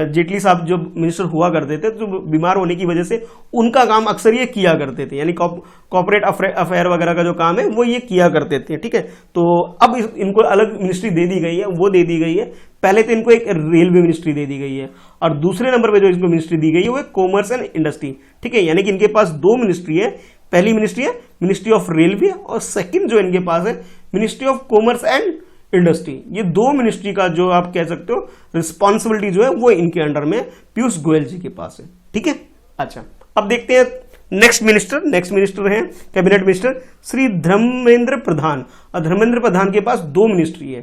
जेटली साहब जो मिनिस्टर हुआ करते थे, तो बीमार होने की वजह से उनका काम अक्सर ये किया करते थे, यानी कॉर्पोरेट अफेयर वगैरह का जो काम है वो ये किया करते थे, ठीक है। तो अब इनको अलग मिनिस्ट्री दे दी गई है, वो दे दी गई है। पहले तो इनको एक रेलवे मिनिस्ट्री दे दी गई है, और दूसरे नंबर पे जो इनको मिनिस्ट्री दी गई है वो कॉमर्स एंड इंडस्ट्री, ठीक है। यानी कि इनके पास 2 मिनिस्ट्री है। पहली मिनिस्ट्री है मिनिस्ट्री ऑफ रेलवे, और सेकंड जो इनके पास है ministry of commerce and industry. ये 2 मिनिस्ट्री का जो आप कह सकते हो रिस्पॉन्सिबिलिटी जो है वो इनके अंडर में पीयूष गोयल जी के पास है, ठीक है। अच्छा, अब देखते हैं नेक्स्ट मिनिस्टर हैं कैबिनेट मिनिस्टर श्री धर्मेंद्र प्रधान। और धर्मेंद्र प्रधान के पास 2 मिनिस्ट्री है।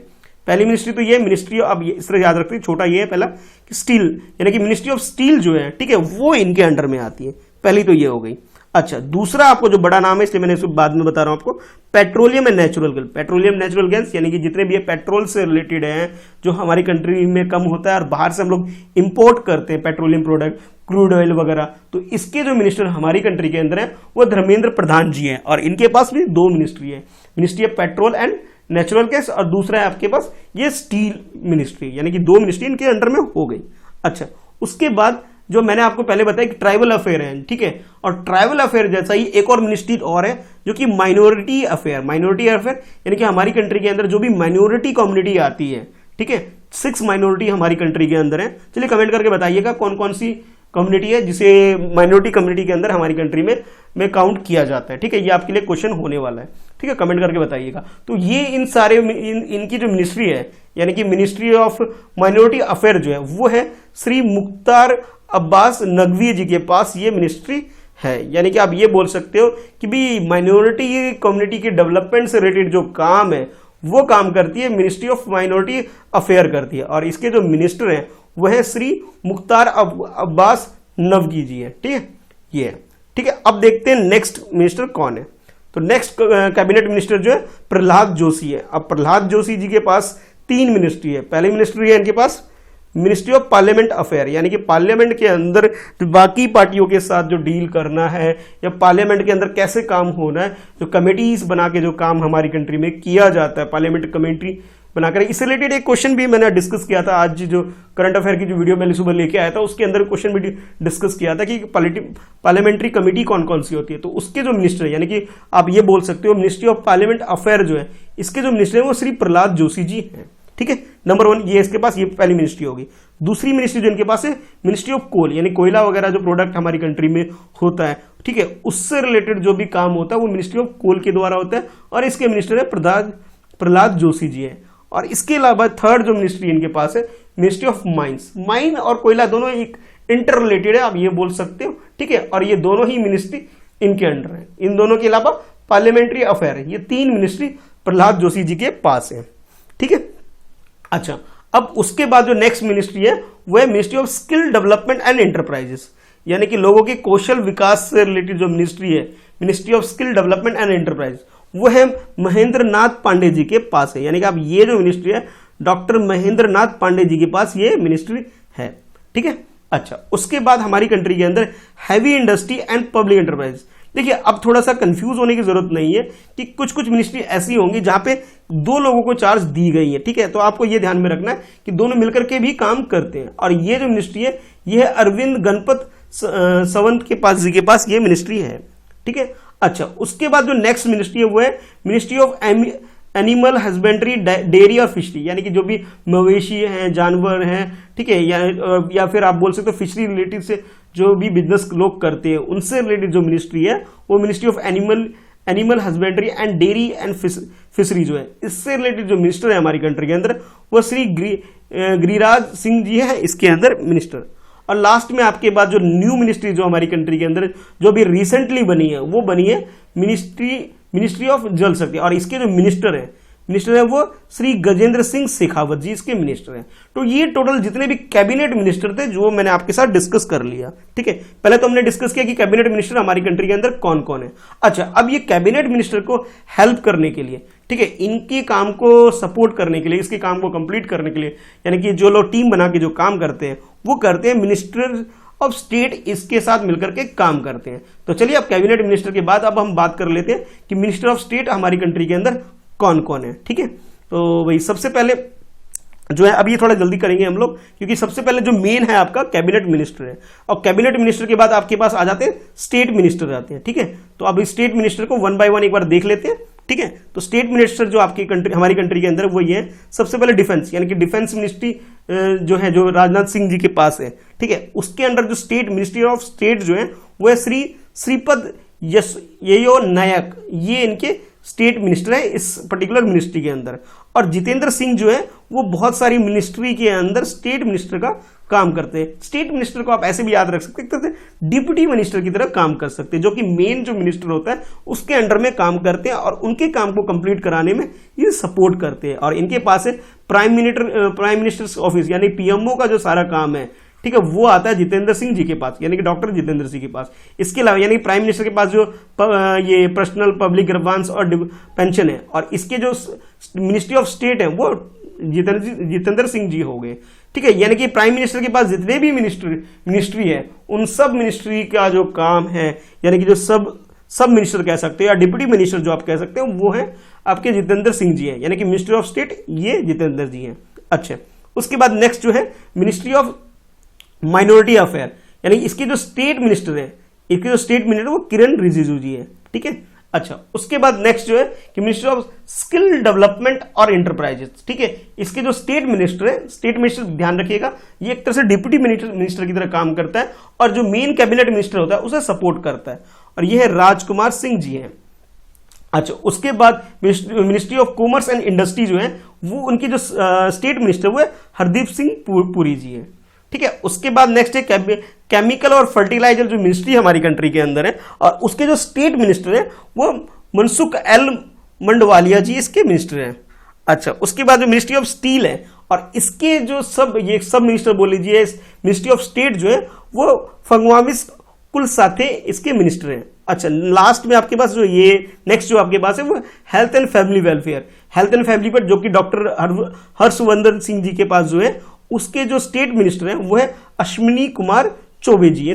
पहली मिनिस्ट्री तो ये मिनिस्ट्री, अब इस तरह याद रखते हैं, छोटा ये है पहला कि स्टील, यानी कि मिनिस्ट्री ऑफ स्टील जो है, ठीक है, वो इनके अंडर में आती है। पहली तो ये हो गई। अच्छा, दूसरा आपको जो बड़ा नाम है, इसलिए मैंने इसको बाद में बता रहा हूं आपको, पेट्रोलियम एंड नेचुरल गैस, यानी कि जितने भी ये पेट्रोल से रिलेटेड हैं जो हमारी कंट्री में कम होता है और बाहर से हम लोग इंपोर्ट करते हैं पेट्रोलियम प्रोडक्ट, क्रूड ऑयल वगैरह, तो इसके जो मिनिस्टर हमारी कंट्री के अंदर है वो धर्मेंद्र प्रधान जी हैं। और इनके पास भी 2 मिनिस्ट्री है, ministry of petrol and natural gas, और दूसरा है आपके पास ये स्टील मिनिस्ट्री, यानी कि 2 मिनिस्ट्री इनके अंडर में हो गई। अच्छा, उसके बाद जो मैंने आपको पहले बताया कि ट्राइबल अफेयर है, ठीक है, और ट्राइबल अफेयर जैसा ही एक और मिनिस्ट्री और है जो कि माइनॉरिटी अफेयर, यानी कि हमारी कंट्री के अंदर जो भी माइनॉरिटी कम्युनिटी आती है, ठीक है, 6 माइनॉरिटी हमारी कंट्री के अंदर है। चलिए कमेंट करके बताइएगा कौन कौन सी कम्युनिटी है जिसे माइनॉरिटी कम्युनिटी के अंदर हमारी कंट्री में काउंट किया जाता है, ठीक है। ये आपके लिए क्वेश्चन होने वाला है, ठीक है, कमेंट करके बताइएगा। तो ये इन सारे इनकी जो मिनिस्ट्री है, यानी कि मिनिस्ट्री ऑफ माइनॉरिटी अफेयर जो है वो है श्री मुख्तार अब्बास नकवी जी के पास ये मिनिस्ट्री है। यानी कि आप ये बोल सकते हो कि भी माइनॉरिटी कम्युनिटी के डेवलपमेंट से रिलेटेड जो काम है वो काम करती है मिनिस्ट्री ऑफ माइनॉरिटी अफेयर करती है, और इसके जो मिनिस्टर हैं वो है श्री मुख्तार अब्बास नकवी जी है, ठीक है, ये है, ठीक है। अब देखते हैं नेक्स्ट मिनिस्टर कौन है। तो नेक्स्ट कैबिनेट मिनिस्टर जो है प्रहलाद जोशी है। अब प्रहलाद जोशी जी के पास 3 मिनिस्ट्री है। पहली मिनिस्ट्री है इनके पास मिनिस्ट्री ऑफ पार्लियामेंट अफेयर, यानी कि पार्लियामेंट के अंदर बाकी पार्टियों के साथ जो डील करना है या पार्लियामेंट के अंदर कैसे काम होना है, जो कमेटीज बना के जो काम हमारी कंट्री में किया जाता है, पार्लियामेंट कमेटी बनाकर, इससे रिलेटेड एक क्वेश्चन भी मैंने डिस्कस किया था। आज जो करंट अफेयर की जो वीडियो मैंने सुबह लेके आया था उसके अंदर क्वेश्चन भी डिस्कस किया था कि पार्लियामेंट्री कमेटी कौन कौन सी होती है। तो उसके जो मिनिस्टर है, यानी कि आप ये बोल सकते हो मिनिस्ट्री ऑफ पार्लियामेंट अफेयर जो है, इसके जो मिनिस्टर है वो श्री प्रहलाद जोशी जी हैं। ठीक है, नंबर 1 ये इसके पास, ये पहली मिनिस्ट्री होगी। दूसरी मिनिस्ट्री जो इनके पास है मिनिस्ट्री ऑफ कोल, यानी कोयला वगैरह जो प्रोडक्ट हमारी कंट्री में होता है, ठीक है, उससे रिलेटेड जो भी काम होता है वो मिनिस्ट्री ऑफ कोल के द्वारा होता है और इसके मिनिस्टर है प्रहलाद जोशी जी है। और इसके अलावा थर्ड जो मिनिस्ट्री इनके पास है मिनिस्ट्री ऑफ माइंस, माइन और कोयला दोनों एक इंटर रिलेटेड है, आप ये बोल सकते हो। ठीक है, और ये दोनों ही मिनिस्ट्री इनके अंडर है। इन दोनों के अलावा पार्लियामेंट्री अफेयर है, ये 3 मिनिस्ट्री प्रहलाद जोशी जी के पास है। ठीक है, अच्छा, अब उसके बाद जो नेक्स्ट मिनिस्ट्री है वो है ministry of skill development and enterprises, यानी कि लोगों के कौशल विकास से रिलेटेड जो मिनिस्ट्री है, ministry of skill development and enterprise, वो है महेंद्र नाथ पांडे जी के पास है। यानी कि अब ये जो मिनिस्ट्री है डॉक्टर महेंद्र नाथ पांडे जी के पास ये मिनिस्ट्री है। ठीक है, अच्छा, उसके बाद हमारी कंट्री के अंदर heavy industry and public enterprise. देखिए, अब थोड़ा सा कंफ्यूज होने की जरूरत नहीं है कि कुछ कुछ मिनिस्ट्री ऐसी होंगी जहां पे 2 लोगों को चार्ज दी गई है। ठीक है, तो आपको ये ध्यान में रखना है कि दोनों मिलकर के भी काम करते हैं। और ये जो मिनिस्ट्री है ये है अरविंद गणपत सवंत के पास जी के पास ये मिनिस्ट्री है। ठीक है, अच्छा, उसके बाद जो नेक्स्ट मिनिस्ट्री है वो है ministry of animal husbandry, dairy और फिशरी, यानी कि जो भी मवेशी हैं, जानवर हैं, ठीक है, या फिर आप बोल सकते हो फिशरी रिलेटेड से जो भी बिजनेस लोग करते हैं उनसे रिलेटेड जो मिनिस्ट्री है वो ministry of animal husbandry and dairy and fishery जो है, इससे रिलेटेड जो मिनिस्टर है हमारी कंट्री के अंदर वो श्री गिरिराज सिंह जी है इसके अंदर मिनिस्टर। और लास्ट में आपके बाद जो न्यू मिनिस्ट्री जो हमारी कंट्री के अंदर जो भी रिसेंटली बनी है वो बनी है मिनिस्ट्री ऑफ जल शक्ति, और इसके जो मिनिस्टर है वो श्री गजेंद्र सिंह शेखावत जी इसके मिनिस्टर हैं। तो ये टोटल जितने भी कैबिनेट मिनिस्टर थे जो मैंने आपके साथ डिस्कस कर लिया। ठीक है, पहले तो हमने डिस्कस किया कि कैबिनेट मिनिस्टर हमारी कंट्री के अंदर कौन कौन है। अच्छा, अब ये कैबिनेट मिनिस्टर को हेल्प करने के लिए, ठीक है, इनके काम को सपोर्ट करने के लिए, इसके काम को कंप्लीट करने के लिए, यानी कि जो लोग टीम बना के जो काम करते हैं वो करते हैं मिनिस्टर ऑफ स्टेट, इसके साथ मिलकर के काम करते हैं। तो चलिए, अब कैबिनेट मिनिस्टर के बाद अब हम बात कर लेते हैं कि मिनिस्टर ऑफ स्टेट हमारी कंट्री के अंदर कौन कौन है। ठीक है, तो भाई सबसे पहले जो है, अब ये थोड़ा जल्दी करेंगे हम लोग क्योंकि सबसे पहले जो मेन है आपका कैबिनेट मिनिस्टर है, और कैबिनेट मिनिस्टर के बाद आपके पास आ जाते हैं स्टेट मिनिस्टर आते हैं। ठीक है, तो अब स्टेट मिनिस्टर को 1 बाय 1 एक बार देख लेते हैं। ठीक है, तो स्टेट मिनिस्टर जो आपकी कंट्री हमारी कंट्री के अंदर वो ये है, सबसे पहले डिफेंस, यानी कि डिफेंस मिनिस्ट्री जो है जो राजनाथ सिंह जी के पास है। ठीक है, उसके अंडर जो स्टेट मिनिस्ट्री ऑफ स्टेट जो है वो है श्रीपद येयो नायक, ये इनके स्टेट मिनिस्टर है इस पर्टिकुलर मिनिस्ट्री के अंदर। और जितेंद्र सिंह जो है वो बहुत सारी मिनिस्ट्री के अंदर स्टेट मिनिस्टर का काम करते हैं। स्टेट मिनिस्टर को आप ऐसे भी याद रख सकते हैं, डिप्टी मिनिस्टर की तरह काम कर सकते हैं, जो कि मेन जो मिनिस्टर होता है उसके अंडर में काम करते हैं और उनके काम को कंप्लीट कराने में ये सपोर्ट करते हैं। और इनके पास है प्राइम मिनिस्टर ऑफिस, यानी पीएमओ का जो सारा काम है, ठीक है, वो आता है जितेंद्र सिंह जी के पास, यानी कि डॉक्टर जितेंद्र सिंह के पास। इसके अलावा यानी प्राइम मिनिस्टर के पास जो ये पर्सनल पब्लिक ग्रीवांस और पेंशन है, और इसके जो मिनिस्ट्री ऑफ स्टेट है वो जितेंद्र सिंह जी हो गए। ठीक है, यानी कि प्राइम मिनिस्टर के पास जितने भी मिनिस्ट्री है उन सब मिनिस्ट्री का जो काम है, यानी कि जो सब मिनिस्टर कह सकते हैं या डिप्टी मिनिस्टर जो आप कह सकते हैं वो है आपके जितेंद्र सिंह जी हैं, यानी कि मिनिस्ट्री ऑफ स्टेट ये जितेंद्र जी हैं। अच्छा, उसके बाद नेक्स्ट जो है मिनिस्ट्री ऑफ माइनॉरिटी अफेयर, यानी इसके जो स्टेट मिनिस्टर है, इसके जो स्टेट मिनिस्टर वो किरण रिजिजू जी है। ठीक है, अच्छा, उसके बाद नेक्स्ट जो है कि मिनिस्टर ऑफ स्किल डेवलपमेंट और एंटरप्राइजेस। ठीक है, इसके जो स्टेट मिनिस्टर है, स्टेट मिनिस्टर ध्यान रखिएगा ये एक तरह से डिप्टी मिनिस्टर की तरह काम करता है और जो मेन कैबिनेट मिनिस्टर होता है उसे सपोर्ट करता है, और यह है राजकुमार सिंह जी हैं। अच्छा, उसके बाद ministry of commerce and industry जो है वो उनकी जो स्टेट मिनिस्टर वो है हरदीप सिंह पुरी जी है। ठीक है, उसके बाद नेक्स्ट है केमिकल और फर्टिलाइजर जो मिनिस्ट्री हमारी कंट्री के अंदर है, और उसके जो स्टेट मिनिस्टर है वो मनसुख एल मंडवालिया जी इसके मिनिस्टर हैं। अच्छा, उसके बाद जो मिनिस्ट्री ऑफ स्टील है और इसके जो सब मिनिस्टर बोल लीजिए, मिनिस्ट्री ऑफ स्टेट जो है वो फगवामिस कुलसाथे इसके मिनिस्टर हैं। अच्छा, लास्ट में आपके पास जो ये नेक्स्ट जो आपके पास है वो health and family welfare, health and family पर जो कि डॉक्टर हर्षवर्धन सिंह जी के पास जो है उसके जो स्टेट मिनिस्टर हैं वो है अश्विनी कुमार चौबे जी,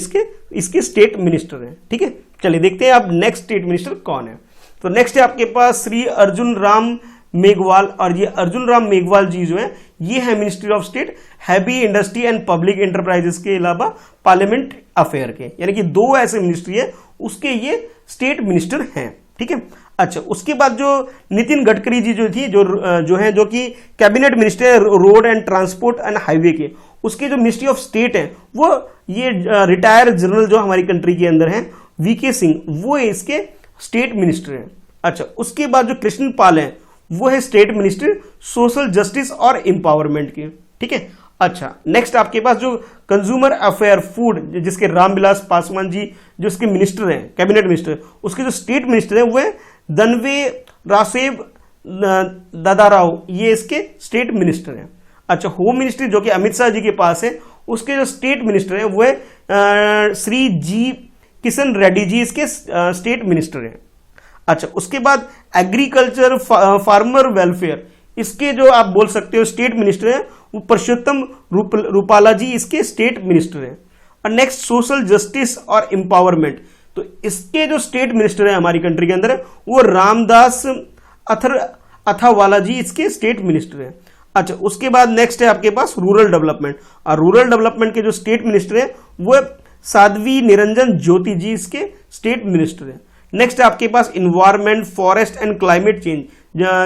इसके स्टेट मिनिस्टर हैं। ठीक है, चलिए देखते हैं आप नेक्स्ट स्टेट मिनिस्टर कौन है। तो नेक्स्ट है आपके पास श्री अर्जुन राम मेघवाल, और ये अर्जुन राम मेघवाल जी जो है ये है ministry of state heavy industry and public enterprises के अलावा पार्लियामेंट अफेयर के, यानी कि 2 ऐसे मिनिस्ट्री है उसके ये स्टेट मिनिस्टर हैं। ठीक है, अच्छा उसके बाद जो नितिन गडकरी जी जो थी जो कि कैबिनेट मिनिस्टर है road and transport and highway के, उसके जो मिनिस्ट्री ऑफ स्टेट है वो ये रिटायर्ड जनरल जो हमारी कंट्री के अंदर है वीके सिंह, वो इसके स्टेट मिनिस्टर हैं। अच्छा उसके बाद जो कृष्ण पाल है वो है स्टेट मिनिस्टर सोशल जस्टिस और एम्पावरमेंट के। ठीक है, अच्छा नेक्स्ट आपके पास जो कंज्यूमर अफेयर फूड जिसके रामविलास पासवान जी जो इसके मिनिस्टर हैं कैबिनेट मिनिस्टर, उसके जो स्टेट मिनिस्टर हैं वो है दनवे रासेब दादाराव, ये इसके स्टेट मिनिस्टर हैं। अच्छा होम मिनिस्ट्री जो कि अमित शाह जी के पास है, उसके जो स्टेट मिनिस्टर हैं वो है श्री जी किशन रेड्डी जी, इसके स्टेट मिनिस्टर हैं। अच्छा उसके बाद एग्रीकल्चर फार्मर वेलफेयर, इसके जो आप बोल सकते हो स्टेट मिनिस्टर हैं वो परषोत्तम रूपाला जी, इसके स्टेट मिनिस्टर हैं। और नेक्स्ट सोशल जस्टिस और एम्पावरमेंट, तो इसके जो स्टेट मिनिस्टर है हमारी कंट्री के अंदर वो रामदास अथावाला जी, इसके स्टेट मिनिस्टर हैं। अच्छा उसके बाद नेक्स्ट है आपके पास रूरल डेवलपमेंट, और रूरल डेवलपमेंट के जो स्टेट मिनिस्टर हैं वो साध्वी निरंजन ज्योति जी, इसके स्टेट मिनिस्टर हैं। नेक्स्ट आपके पास environment forest and climate change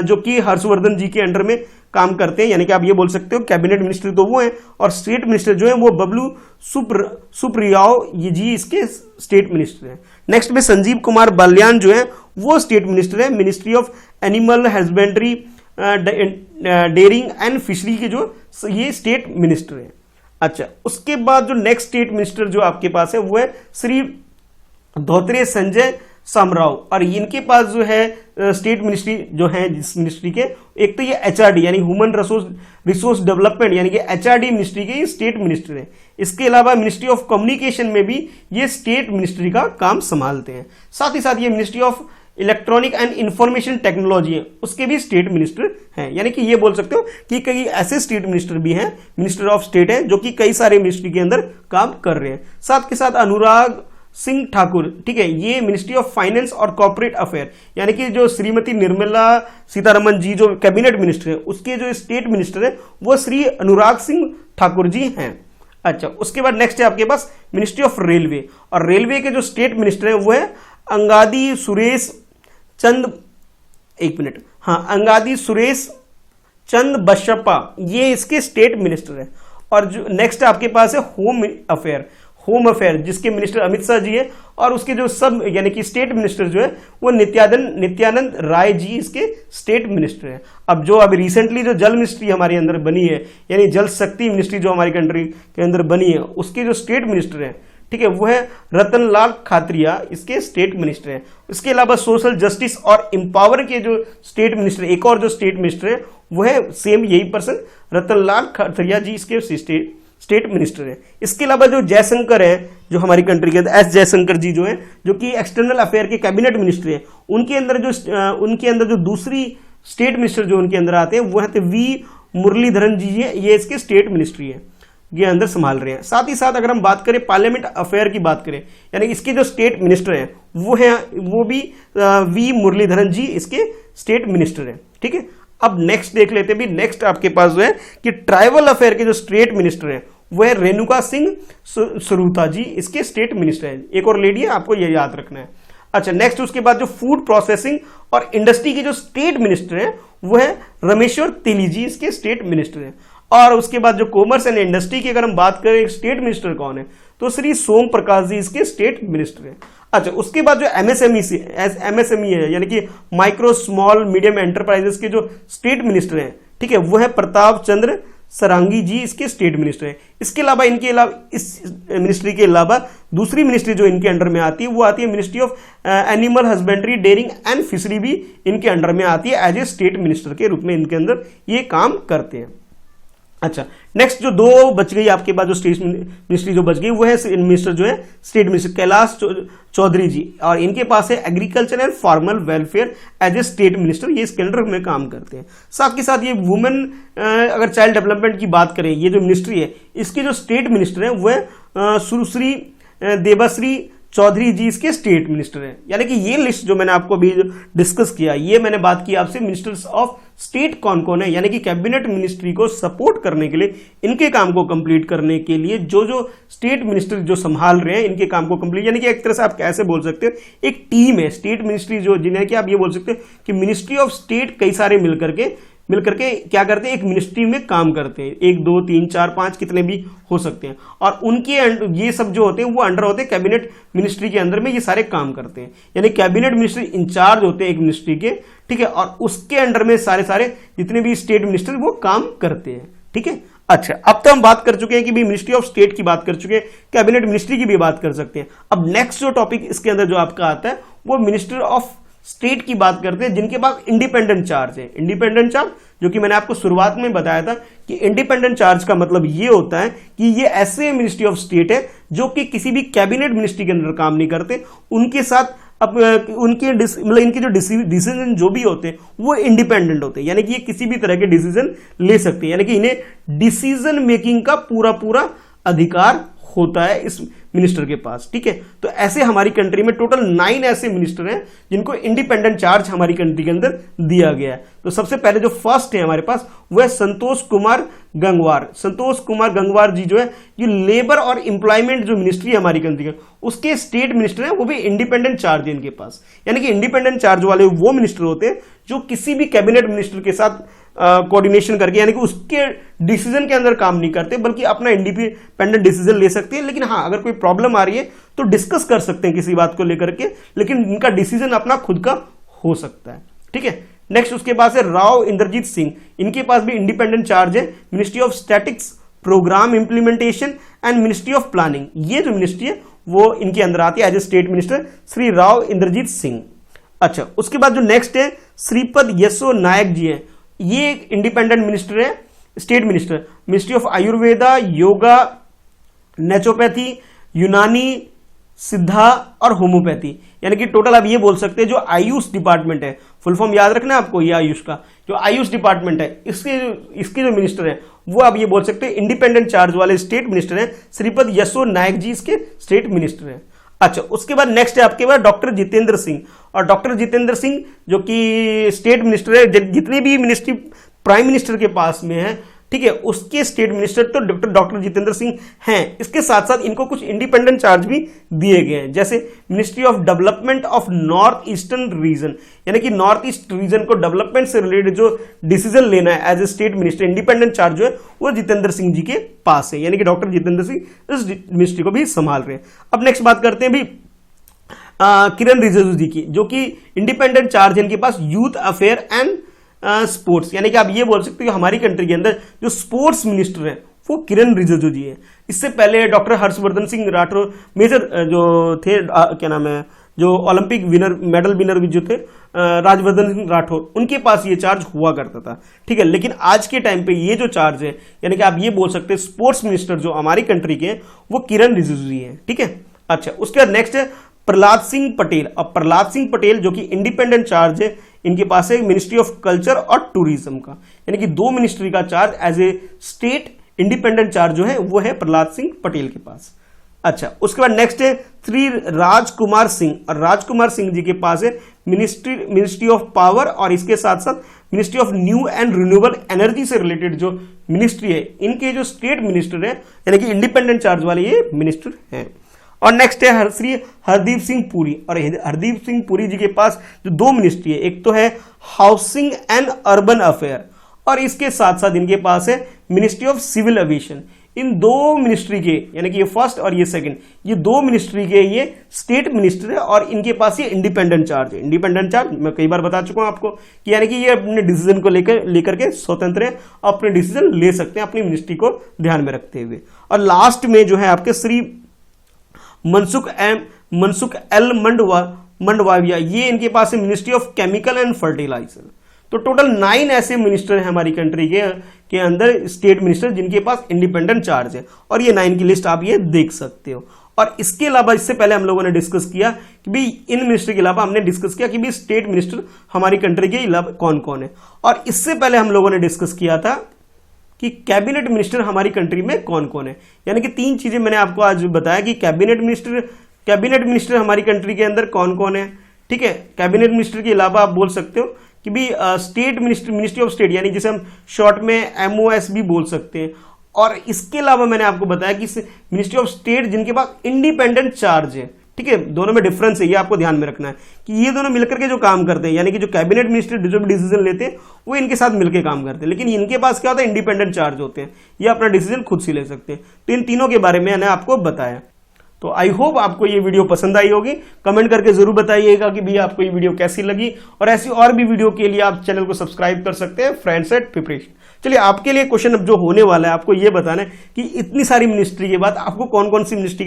जो कि हर्षवर्धन जी के अंडर में काम करते हैं, यानी कि आप ये बोल सकते हो कैबिनेट मिनिस्टर तो वो हैं और स्टेट मिनिस्टर जो है वो बबलू सुप्रियाओ ये जी, इसके स्टेट मिनिस्टर हैं। नेक्स्ट में संजीव कुमार बाल्यान जो है वो स्टेट मिनिस्टर है ministry of animal husbandry dairying and fishery के जो ये स्टेट मिनिस्टर हैं। अच्छा उसके बाद जो नेक्स्ट स्टेट मिनिस्टर जो आपके पास है वो है श्री धोत्रे संजय सामराव, और इनके पास जो है स्टेट मिनिस्ट्री जो है जिस मिनिस्ट्री के, एक तो ये एचआरडी यानी ह्यूमन रिसोर्स डेवलपमेंट यानी कि एचआरडी मिनिस्ट्री के ये स्टेट मिनिस्टर हैं। इसके अलावा मिनिस्ट्री ऑफ कम्युनिकेशन में भी ये स्टेट मिनिस्ट्री का काम संभालते हैं। साथ ही साथ ये ministry of electronic and information technology है उसके भी स्टेट मिनिस्टर हैं, यानी कि ये बोल सकते हो कि कई ऐसे स्टेट मिनिस्टर भी हैं, मिनिस्टर ऑफ स्टेट है जो कि कई सारे मिनिस्ट्री के अंदर काम कर रहे हैं। साथ के साथ अनुराग सिंह ठाकुर, ठीक है, ये मिनिस्ट्री ऑफ फाइनेंस और कॉर्पोरेट अफेयर, यानी कि जो श्रीमती निर्मला सीतारमन जी जो कैबिनेट मिनिस्टर है उसके जो स्टेट मिनिस्टर है वो श्री अनुराग सिंह ठाकुर जी हैं। अच्छा उसके बाद नेक्स्ट है आपके पास मिनिस्ट्री ऑफ रेलवे, और रेलवे के जो स्टेट मिनिस्टर है वो है अंगादी सुरेश चंद, एक मिनट, हाँ, अंगादी सुरेश चंद बशप्पा, ये इसके स्टेट मिनिस्टर है। और जो नेक्स्ट आपके पास है होम अफेयर जिसके मिनिस्टर अमित शाह जी है, और उसके जो सब यानी कि स्टेट मिनिस्टर जो है वो नित्यानंद राय जी इसके स्टेट मिनिस्टर हैं। अब जो अभी रिसेंटली जो जल मिनिस्ट्री हमारे अंदर बनी है यानी जल शक्ति मिनिस्ट्री जो हमारी कंट्री के अंदर बनी है उसके जो स्टेट मिनिस्टर हैं, ठीक है, वो है रतनलाल खातरिया, इसके स्टेट मिनिस्टर हैं। इसके अलावा सोशल जस्टिस और एम्पावर के जो स्टेट मिनिस्टर, एक और जो स्टेट मिनिस्टर है वो है सेम यही पर्सन रतनलाल खातरिया जी, इसके स्टेट मिनिस्टर है। इसके अलावा जो जयशंकर है जो हमारी कंट्री के अंदर, एस जयशंकर जी जो है जो कि एक्सटर्नल अफेयर के कैबिनेट मिनिस्टर है, उनके अंदर जो दूसरी स्टेट मिनिस्टर जो उनके अंदर आते हैं वो है वी मुरलीधरन जी है, ये इसके स्टेट मिनिस्ट्री है, ये अंदर संभाल रहे हैं। साथ ही साथ अगर हम बात करें पार्लियामेंट अफेयर की बात करें, यानी इसके जो स्टेट मिनिस्टर हैं वो भी वी मुरलीधरन जी इसके स्टेट मिनिस्टर हैं। ठीक है, अब नेक्स्ट देख लेते हैं भी। नेक्स्ट आपके पास जो है कि ट्राइबल अफेयर के जो स्टेट मिनिस्टर हैं वो है रेणुका सिंह सरूता जी, इसके स्टेट मिनिस्टर हैं। एक और लेडी है, आपको ये याद रखना है। अच्छा नेक्स्ट उसके बाद जो फूड प्रोसेसिंग और इंडस्ट्री के जो स्टेट मिनिस्टर हैं वो है रमेश्वर तेली जी, इसके स्टेट मिनिस्टर हैं। और उसके बाद जो कॉमर्स एंड इंडस्ट्री की अगर हम बात करें स्टेट मिनिस्टर कौन है तो श्री सोम प्रकाश जी इसके स्टेट मिनिस्टर हैं। अच्छा उसके बाद जो एमएसएमई है यानी कि माइक्रो स्मॉल मीडियम एंटरप्राइजेस के जो स्टेट मिनिस्टर हैं, ठीक है, वो है प्रताप चंद्र सरांगी जी, इसके स्टेट मिनिस्टर हैं। इसके अलावा इस मिनिस्ट्री के अलावा दूसरी मिनिस्ट्री जो इनके अंडर में आती है वो आती है ministry of animal husbandry dairying and fishery, भी इनके अंडर में आती है एज ए स्टेट मिनिस्टर के रूप में इनके अंदर ये काम करते हैं। अच्छा, नेक्स्ट जो दो बच गई आपके पास, जो स्टेट मिनिस्ट्री जो बच गई वो है मिनिस्टर जो है स्टेट मिनिस्टर कैलाश चौधरी जी, और इनके पास है agriculture and farmer welfare as a state minister, ये इसके अंडर में काम करते हैं। साथ के साथ ये वुमेन अगर चाइल्ड डेवलपमेंट की बात करें, ये जो मिनिस्ट्री है इसके जो स्टेट मिनिस्टर है वो है सुश्री देबाश्री चौधरी जी इसके स्टेट मिनिस्टर हैं। यानी कि ये लिस्ट जो मैंने आपको अभी डिस्कस किया, ये मैंने बात की आपसे मिनिस्टर्स ऑफ स्टेट कौन कौन है, यानी कि कैबिनेट मिनिस्ट्री को सपोर्ट करने के लिए, इनके काम को कंप्लीट करने के लिए जो जो स्टेट मिनिस्टर जो संभाल रहे हैं इनके काम को कंप्लीट, यानी कि एक तरह से आप कैसे बोल सकते हो एक टीम है स्टेट मिनिस्ट्री जो, जिन्हें कि आप ये बोल सकते हो कि मिनिस्ट्री ऑफ स्टेट कई सारे मिलकर के क्या करते हैं, एक मिनिस्ट्री में काम करते हैं, 1 2 3 4 5 कितने भी हो सकते हैं, और उनके ये सब जो होते हैं वो अंडर होते हैं कैबिनेट मिनिस्ट्री के अंदर में, ये सारे काम करते हैं। यानी कैबिनेट मिनिस्ट्री इंचार्ज होते हैं एक मिनिस्ट्री के, ठीक है, और उसके अंडर में सारे जितने भी स्टेट मिनिस्टर वो काम करते हैं, ठीक है। अच्छा, अब तो हम बात कर चुके हैं कि भी मिनिस्ट्री ऑफ स्टेट की बात कर चुके हैं, कैबिनेट मिनिस्ट्री की भी बात कर सकते हैं। अब नेक्स्ट जो टॉपिक इसके अंदर जो आपका आता है वो मिनिस्टर ऑफ स्टेट की बात करते हैं, जिनके पास इंडिपेंडेंट चार्ज है। इंडिपेंडेंट चार्ज जो कि मैंने आपको शुरुआत में बताया था कि इंडिपेंडेंट चार्ज का मतलब ये होता है कि ये ऐसे मिनिस्ट्री ऑफ स्टेट है जो कि किसी भी कैबिनेट मिनिस्ट्री के अंदर काम नहीं करते, उनके साथ उनके मतलब इनके जो डिसीजन जो भी होते हैं वो इंडिपेंडेंट होते हैं, यानी कि ये किसी भी तरह के डिसीजन ले सकते हैं, यानी कि इन्हें डिसीजन मेकिंग का पूरा अधिकार होता है इस मिनिस्टर के पास, ठीक है। तो ऐसे हमारी कंट्री में टोटल 9 ऐसे मिनिस्टर हैं जिनको इंडिपेंडेंट चार्ज हमारी कंट्री के अंदर दिया गया है। तो सबसे पहले जो फर्स्ट है हमारे पास वो है संतोष कुमार गंगवार। संतोष कुमार गंगवार जी जो है ये लेबर और एम्प्लॉयमेंट जो मिनिस्ट्री है हमारी कंट्री का, उसके स्टेट मिनिस्टर है, वो भी इंडिपेंडेंट चार्ज है इनके पास। यानी कि इंडिपेंडेंट चार्ज वाले वो मिनिस्टर होते हैं जो किसी भी कैबिनेट मिनिस्टर के साथ कोऑर्डिनेशन करके, यानी कि उसके डिसीजन के अंदर काम नहीं करते बल्कि अपना इंडिपेंडेंट डिसीजन ले सकते हैं। लेकिन हाँ, अगर कोई प्रॉब्लम आ रही है तो डिस्कस कर सकते हैं किसी बात को लेकर के, लेकिन इनका डिसीजन अपना खुद का हो सकता है, ठीक है। नेक्स्ट उसके पास है राव इंद्रजीत सिंह, इनके पास भी इंडिपेंडेंट चार्ज है ministry of statistics, programme implementation and ministry of planning. ये जो मिनिस्ट्री है वो इनके अंदर आती है as a state minister Shri Rao Inderjit Singh. अच्छा, उसके बाद जो नेक्स्ट है श्रीपद यशो नायक जी है, ये एक इंडिपेंडेंट मिनिस्टर है, state minister, ministry of Ayurveda, yoga, naturopathy, यूनानी, सिद्धा और होम्योपैथी। यानी कि टोटल आप ये बोल सकते हैं जो आयुष डिपार्टमेंट है, फुल फॉर्म याद रखना आपको, ये आयुष का जो आयुष डिपार्टमेंट है इसके जो मिनिस्टर है वो आप ये बोल सकते हैं इंडिपेंडेंट चार्ज वाले स्टेट मिनिस्टर हैं श्रीपद यशो नायक जी इसके स्टेट मिनिस्टर हैं। अच्छा, उसके बाद नेक्स्ट है आपके पास डॉक्टर जितेंद्र सिंह, और डॉक्टर जितेंद्र सिंह जो कि स्टेट मिनिस्टर है, जितने भी मिनिस्ट्री प्राइम मिनिस्टर के पास में है, ठीक है, उसके स्टेट मिनिस्टर तो डॉक्टर जितेंद्र सिंह हैं। इसके साथ साथ इनको कुछ इंडिपेंडेंट चार्ज भी दिए गए हैं, जैसे ministry of development of north eastern region, यानी कि नॉर्थ ईस्ट रीजन को डेवलपमेंट से रिलेटेड जो डिसीजन लेना है as a state minister, independent charge जो है वो जितेंद्र सिंह जी के पास है, यानी कि डॉक्टर जितेंद्र सिंह इस मिनिस्ट्री को भी संभाल रहे हैं। अब नेक्स्ट बात करते हैं भी किरण रिजिजू जी की, जो कि इंडिपेंडेंट चार्ज है इनके पास यूथ अफेयर एंड स्पोर्ट्स, यानी कि आप ये बोल सकते हो कि हमारी कंट्री के अंदर जो स्पोर्ट्स मिनिस्टर हैं वो किरण रिजिजू जी हैं। इससे पहले डॉक्टर हर्षवर्धन सिंह राठौर मेजर जो थे, क्या नाम है, जो ओलंपिक विनर, मेडल विनर भी जो थे, राजवर्धन सिंह राठौर, उनके पास ये चार्ज हुआ करता था, ठीक है। लेकिन आज के टाइम पे ये जो चार्ज है, यानी कि आप ये बोल सकते हैं स्पोर्ट्स मिनिस्टर जो हमारी कंट्री के हैं वो किरण रिजिजू जी हैं, ठीक है। अच्छा, उसके बाद नेक्स्ट है प्रहलाद सिंह पटेल। अब प्रहलाद सिंह पटेल जो कि इंडिपेंडेंट चार्ज है, इनके पास है मिनिस्ट्री ऑफ कल्चर और टूरिज्म का, यानी कि 2 मिनिस्ट्री का charge as a state independent charge जो है वो है प्रहलाद सिंह पटेल के पास। अच्छा, उसके बाद नेक्स्ट है श्री राजकुमार सिंह, और राजकुमार सिंह जी के पास है मिनिस्ट्री ऑफ पावर, और इसके साथ साथ ministry of new and renewable energy से रिलेटेड जो मिनिस्ट्री है, इनके जो स्टेट मिनिस्टर है यानी कि इंडिपेंडेंट चार्ज वाले ये मिनिस्टर हैं। और नेक्स्ट है श्री हरदीप सिंह पुरी, और हरदीप सिंह पुरी जी के पास जो 2 मिनिस्ट्री है, एक तो है हाउसिंग एंड अर्बन अफेयर, और इसके साथ साथ इनके पास है मिनिस्ट्री ऑफ सिविल एविएशन। इन 2 मिनिस्ट्री के, यानी कि ये फर्स्ट और ये सेकंड, ये 2 मिनिस्ट्री के ये स्टेट मिनिस्टर है, और इनके पास ये इंडिपेंडेंट चार्ज है। इंडिपेंडेंट चार्ज मैं कई बार बता चुका हूं आपको कि यानी कि ये अपने डिसीजन को लेकर के स्वतंत्र है, अपने डिसीजन ले सकते हैं अपनी मिनिस्ट्री को ध्यान में रखते हुए। और लास्ट में जो है आपके श्री मनसुख एल मंडवाविया, ये इनके पास है ministry of chemical and fertiliser. तो टोटल 9 ऐसे मिनिस्टर हैं हमारी कंट्री के अंदर, स्टेट मिनिस्टर जिनके पास इंडिपेंडेंट चार्ज है, और ये 9 की लिस्ट आप ये देख सकते हो। और इसके अलावा इससे पहले हम लोगों ने डिस्कस किया कि भाई इन मिनिस्टर के अलावा हमने डिस्कस किया कि भाई स्टेट मिनिस्टर हमारी कंट्री के अलावा कौन कौन है, और इससे पहले हम लोगों ने डिस्कस किया था कि कैबिनेट मिनिस्टर हमारी कंट्री में कौन कौन है। यानी कि 3 चीजें मैंने आपको आज बताया कि कैबिनेट मिनिस्टर हमारी कंट्री के अंदर कौन कौन है। ठीक है, कैबिनेट मिनिस्टर के अलावा आप बोल सकते हो कि भी स्टेट मिनिस्ट्री ऑफ स्टेट, यानी जिसे हम शॉर्ट में MOS भी बोल सकते हैं। और इसके अलावा मैंने आपको बताया कि मिनिस्ट्री ऑफ स्टेट जिनके पास इंडिपेंडेंट चार्ज है। ठीक है, दोनों में डिफरेंस है, ये आपको ध्यान में रखना है कि ये दोनों मिलकर के जो काम करते हैं, यानी कि जो कैबिनेट मिनिस्टर जो भी डिसीजन लेते हैं वो इनके साथ मिलकर काम करते हैं, लेकिन इनके पास क्या होता है, इंडिपेंडेंट चार्ज होते हैं, ये अपना डिसीजन खुद से ले सकते हैं। तो इन तीनों के बारे में मैंने आपको बताया। तो आई होप आपको ये वीडियो पसंद आई होगी। कमेंट करके जरूर बताइएगा कि भैया आपको ये वीडियो कैसी लगी, और ऐसी और भी वीडियो के लिए आप चैनल को सब्सक्राइब कर सकते हैं, फ्रेंड्स एट प्रिपरेशन। चलिए, आपके लिए क्वेश्चन अब जो होने वाला है, आपको ये बताना है कि इतनी सारी मिनिस्ट्री के बाद आपको कौन कौन सी मिनिस्ट्री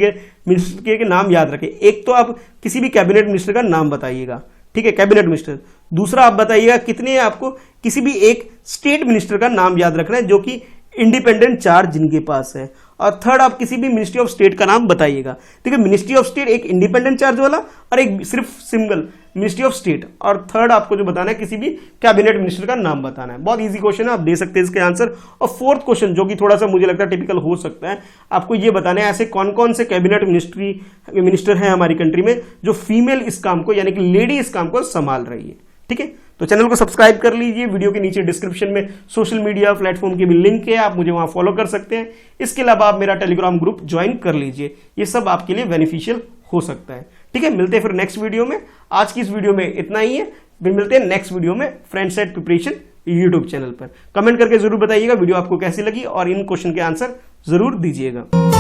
के नाम याद रखें। एक तो आप किसी भी कैबिनेट मिनिस्टर का नाम बताइएगा, ठीक है, कैबिनेट मिनिस्टर। दूसरा आप बताइएगा कितने आपको किसी भी एक स्टेट मिनिस्टर का नाम याद रखना है जो कि इंडिपेंडेंट चार्ज जिनके पास है। और थर्ड, आप किसी भी मिनिस्ट्री ऑफ स्टेट का नाम बताइएगा। ठीक है, मिनिस्ट्री ऑफ स्टेट एक इंडिपेंडेंट चार्ज वाला और एक सिर्फ सिंगल मिनिस्ट्री ऑफ स्टेट। और थर्ड आपको जो बताना है किसी भी कैबिनेट मिनिस्टर का नाम बताना है। बहुत इजी क्वेश्चन है, आप दे सकते हैं इसके आंसर। और फोर्थ क्वेश्चन जो कि थोड़ा सा मुझे लगता है टिपिकल हो सकता है, आपको ये बताना है ऐसे कौन कौन से कैबिनेट मिनिस्टर हैं हमारी कंट्री में जो फीमेल इस काम को, यानी कि लेडी इस काम को संभाल रही है। ठीक है, तो चैनल को सब्सक्राइब कर लीजिए। वीडियो के नीचे डिस्क्रिप्शन में सोशल मीडिया प्लेटफॉर्म के भी लिंक है, आप मुझे वहां फॉलो कर सकते हैं। इसके अलावा आप मेरा टेलीग्राम ग्रुप ज्वाइन कर लीजिए, ये सब आपके लिए बेनिफिशियल हो सकता है। ठीक है, मिलते हैं फिर नेक्स्ट वीडियो में। आज की इस वीडियो में इतना ही है, फिर मिलते हैं नेक्स्ट वीडियो में friends at preparation YouTube channel पर। कमेंट करके जरूर बताइएगा वीडियो आपको कैसी लगी और इन क्वेश्चन के आंसर जरूर दीजिएगा।